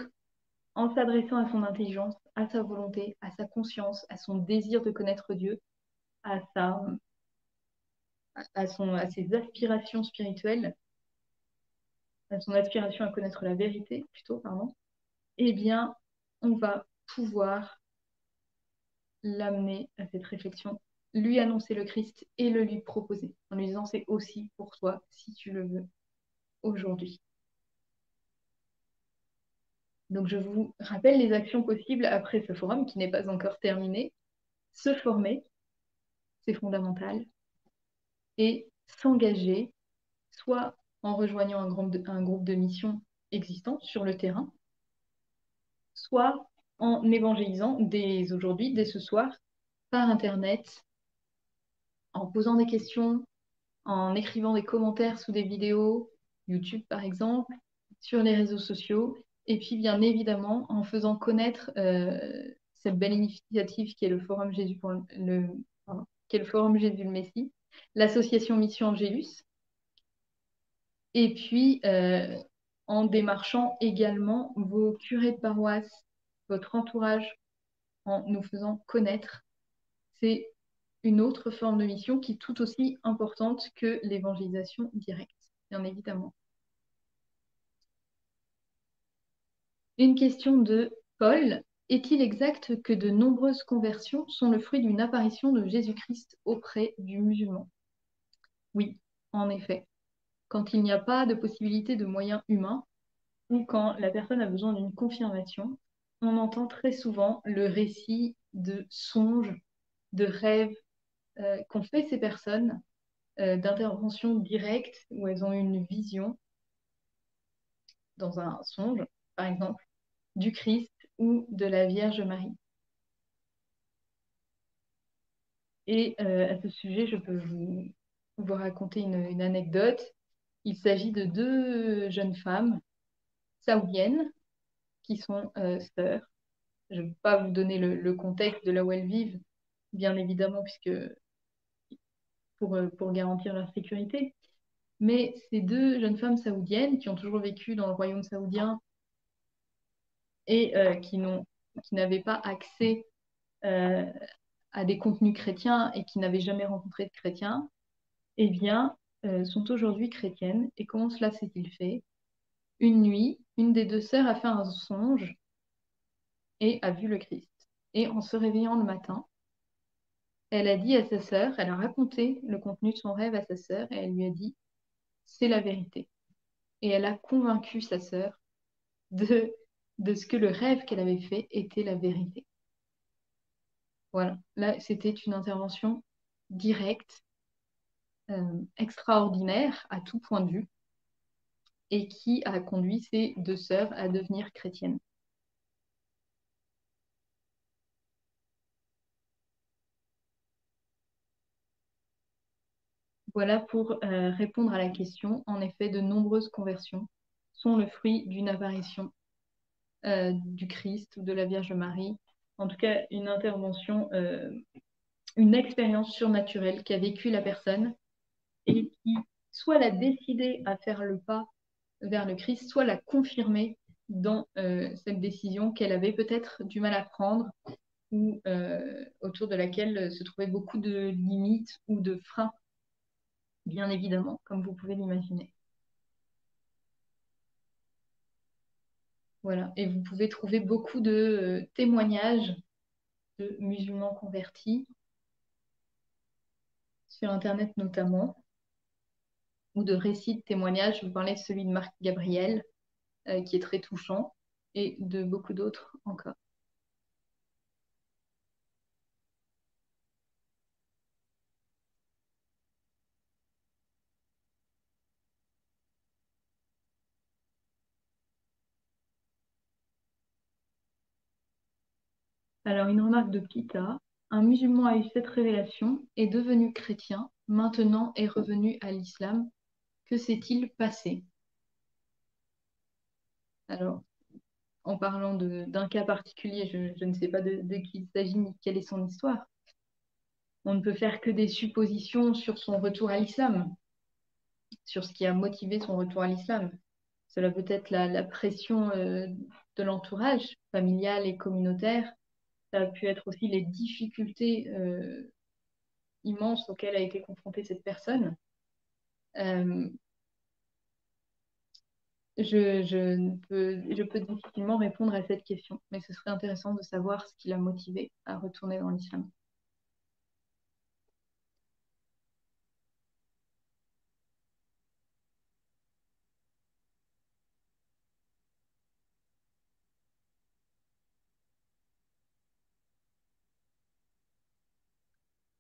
Speaker 2: en s'adressant à son intelligence, à sa volonté, à sa conscience, à son désir de connaître Dieu, à ses aspirations spirituelles, à son aspiration à connaître la vérité, plutôt, pardon, eh bien, on va pouvoir l'amener à cette réflexion, lui annoncer le Christ et le lui proposer, en lui disant c'est aussi pour toi, si tu le veux, aujourd'hui. Donc, je vous rappelle les actions possibles après ce forum qui n'est pas encore terminé. Se former, c'est fondamental, et s'engager, soit en rejoignant un groupe de mission existant sur le terrain, soit en évangélisant dès aujourd'hui, dès ce soir, par Internet, en posant des questions, en écrivant des commentaires sous des vidéos, YouTube par exemple, sur les réseaux sociaux, et puis bien évidemment en faisant connaître cette belle initiative qui est le Forum Jésus qui est le Forum Jésus le Messie, l'association Mission Angélus, et puis en démarchant également vos curés de paroisse, votre entourage, en nous faisant connaître. C'est une autre forme de mission qui est tout aussi importante que l'évangélisation directe, bien évidemment. Une question de Paul. Est-il exact que de nombreuses conversions sont le fruit d'une apparition de Jésus-Christ auprès du musulman? Oui, en effet. Quand il n'y a pas de possibilité de moyens humains ou quand la personne a besoin d'une confirmation, on entend très souvent le récit de songes, de rêves qu'ont fait ces personnes, d'interventions directes où elles ont eu une vision dans un songe, par exemple, du Christ ou de la Vierge Marie. Et à ce sujet, je peux vous raconter une anecdote. Il s'agit de deux jeunes femmes saoudiennes qui sont sœurs. Je ne vais pas vous donner le contexte de là où elles vivent, bien évidemment, puisque pour garantir leur sécurité. Mais ces deux jeunes femmes saoudiennes qui ont toujours vécu dans le royaume saoudien et qui n'avaient pas accès euh, à des contenus chrétiens et qui n'avaient jamais rencontré de chrétiens, eh bien, sont aujourd'hui chrétiennes. Et comment cela s'est-il fait? Une nuit, une des deux sœurs a fait un songe et a vu le Christ. Et en se réveillant le matin, elle a dit à sa sœur, elle a raconté le contenu de son rêve à sa sœur et elle lui a dit, c'est la vérité. Et elle a convaincu sa sœur de, de ce que le rêve qu'elle avait fait était la vérité. Voilà, là, c'était une intervention directe, extraordinaire à tout point de vue, et qui a conduit ces deux sœurs à devenir chrétiennes. Voilà pour répondre à la question. En effet, de nombreuses conversions sont le fruit d'une apparition du Christ ou de la Vierge Marie. En tout cas, une intervention, une expérience surnaturelle qu'a vécu la personne et qui soit l'a décidé à faire le pas vers le Christ, soit l'a confirmé dans cette décision qu'elle avait peut-être du mal à prendre ou autour de laquelle se trouvaient beaucoup de limites ou de freins, bien évidemment, comme vous pouvez l'imaginer. Voilà. Et vous pouvez trouver beaucoup de témoignages de musulmans convertis sur Internet notamment, ou de récits de témoignages. Je vous parlais de celui de Marc Gabriel, qui est très touchant, et de beaucoup d'autres encore. Alors, une remarque de Pita. Un musulman a eu cette révélation, est devenu chrétien, maintenant est revenu à l'islam. Que s'est-il passé? Alors, en parlant d'un cas particulier, je ne sais pas de qui il s'agit ni quelle est son histoire. On ne peut faire que des suppositions sur son retour à l'islam, sur ce qui a motivé son retour à l'islam. Cela peut être la pression de l'entourage familial et communautaire. Ça a pu être aussi les difficultés immenses auxquelles a été confrontée cette personne. Euh, je peux difficilement répondre à cette question, mais ce serait intéressant de savoir ce qui l'a motivé à retourner dans l'islam.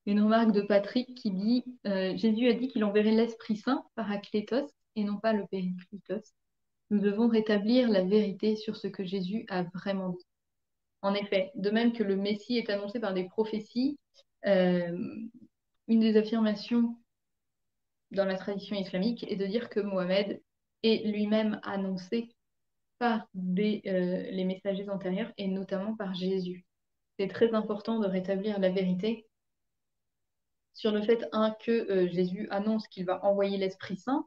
Speaker 2: Une remarque de Patrick qui dit Jésus a dit qu'il enverrait l'Esprit Saint, Paraclétos, et non pas le Périclitos. Nous devons rétablir la vérité sur ce que Jésus a vraiment dit. En effet, de même que le Messie est annoncé par des prophéties, euh, une des affirmations dans la tradition islamique est de dire que Mohammed est lui-même annoncé par les messagers antérieurs et notamment par Jésus. C'est très important de rétablir la vérité sur le fait, que Jésus annonce qu'il va envoyer l'Esprit Saint,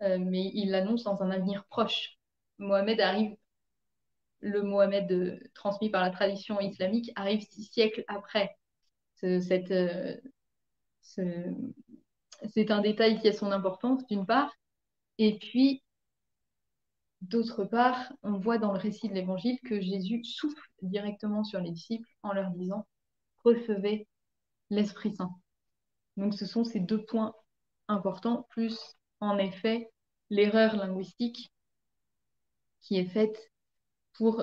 Speaker 2: mais il l'annonce dans un avenir proche. Mohamed arrive, le Mohamed transmis par la tradition islamique arrive 6 siècles après. Ce- cette, euh, ce- c'est un détail qui a son importance, d'une part, et puis d'autre part, on voit dans le récit de l'Évangile que Jésus souffle directement sur les disciples en leur disant « Recevez l'Esprit Saint ». Donc ce sont ces deux points importants, plus en effet l'erreur linguistique qui est faite pour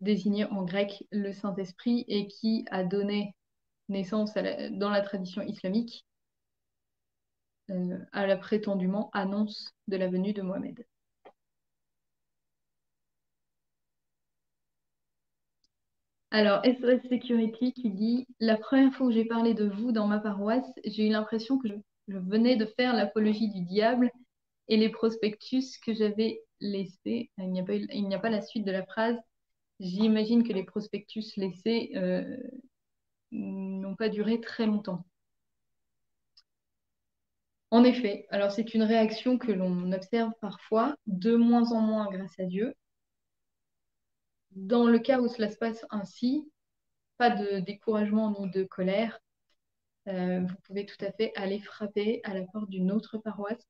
Speaker 2: désigner en grec le Saint-Esprit et qui a donné naissance dans la tradition islamique à la prétendument annonce de la venue de Mohammed. Alors, SOS Security qui dit « La première fois que j'ai parlé de vous dans ma paroisse, j'ai eu l'impression que je venais de faire l'apologie du diable et les prospectus que j'avais laissés. » Il n'y a pas la suite de la phrase. J'imagine que les prospectus laissés n'ont pas duré très longtemps. En effet, alors c'est une réaction que l'on observe parfois, de moins en moins grâce à Dieu. Dans le cas où cela se passe ainsi, pas de découragement ni de colère. Vous pouvez tout à fait aller frapper à la porte d'une autre paroisse,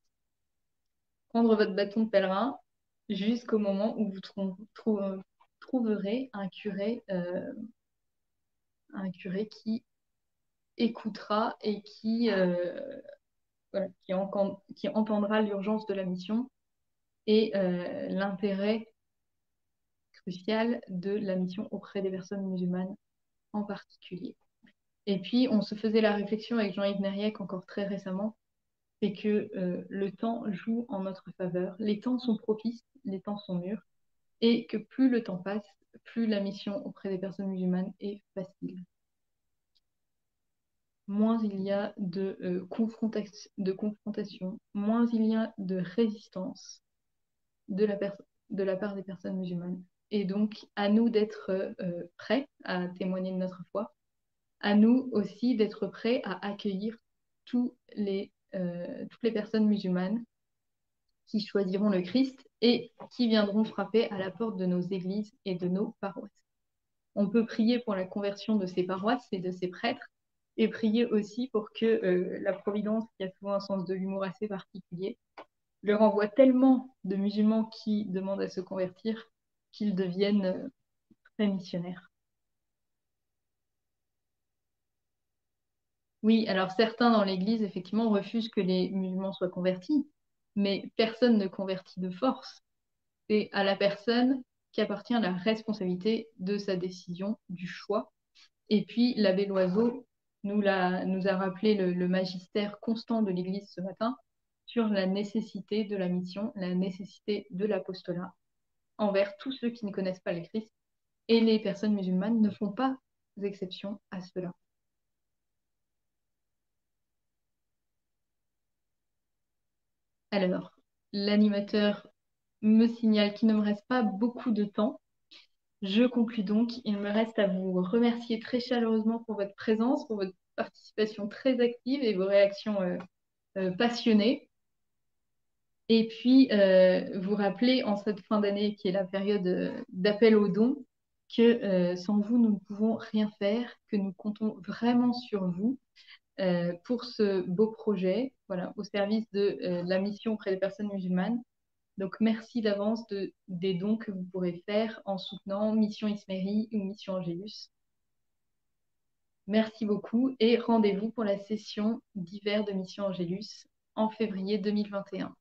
Speaker 2: prendre votre bâton de pèlerin jusqu'au moment où vous trouverez un curé qui écoutera et voilà, qui entendra l'urgence de la mission et l'intérêt crucial de la mission auprès des personnes musulmanes en particulier. Et puis, on se faisait la réflexion avec Jean-Yves Nériec encore très récemment, c'est que le temps joue en notre faveur. Les temps sont propices, les temps sont mûrs, et que plus le temps passe, plus la mission auprès des personnes musulmanes est facile. Moins il y a de confrontation, moins il y a de résistance de la part des personnes musulmanes. Et donc, à nous d'être prêts à témoigner de notre foi, à nous aussi d'être prêts à accueillir toutes les personnes musulmanes qui choisiront le Christ et qui viendront frapper à la porte de nos églises et de nos paroisses. On peut prier pour la conversion de ces paroisses et de ces prêtres et prier aussi pour que la Providence, qui a souvent un sens de l'humour assez particulier, leur envoie tellement de musulmans qui demandent à se convertir qu'ils deviennent très missionnaires. Oui, alors certains dans l'Église, effectivement, refusent que les musulmans soient convertis, mais personne ne convertit de force. C'est à la personne qui appartient la responsabilité de sa décision, du choix. Et puis, l'abbé Loiseau nous a rappelé le magistère constant de l'Église ce matin sur la nécessité de la mission, la nécessité de l'apostolat envers tous ceux qui ne connaissent pas le Christ. Et les personnes musulmanes ne font pas exception à cela. Alors, l'animateur me signale qu'il ne me reste pas beaucoup de temps. Je conclus donc. Il me reste à vous remercier très chaleureusement pour votre présence, pour votre participation très active et vos réactions passionnées. Et puis, vous rappeler en cette fin d'année, qui est la période d'appel aux dons, que sans vous, nous ne pouvons rien faire, que nous comptons vraiment sur vous pour ce beau projet, voilà, au service de la mission auprès des personnes musulmanes. Donc, merci d'avance des dons que vous pourrez faire en soutenant Mission Ismérie ou Mission Angélus. Merci beaucoup et rendez-vous pour la session d'hiver de Mission Angélus en février 2021.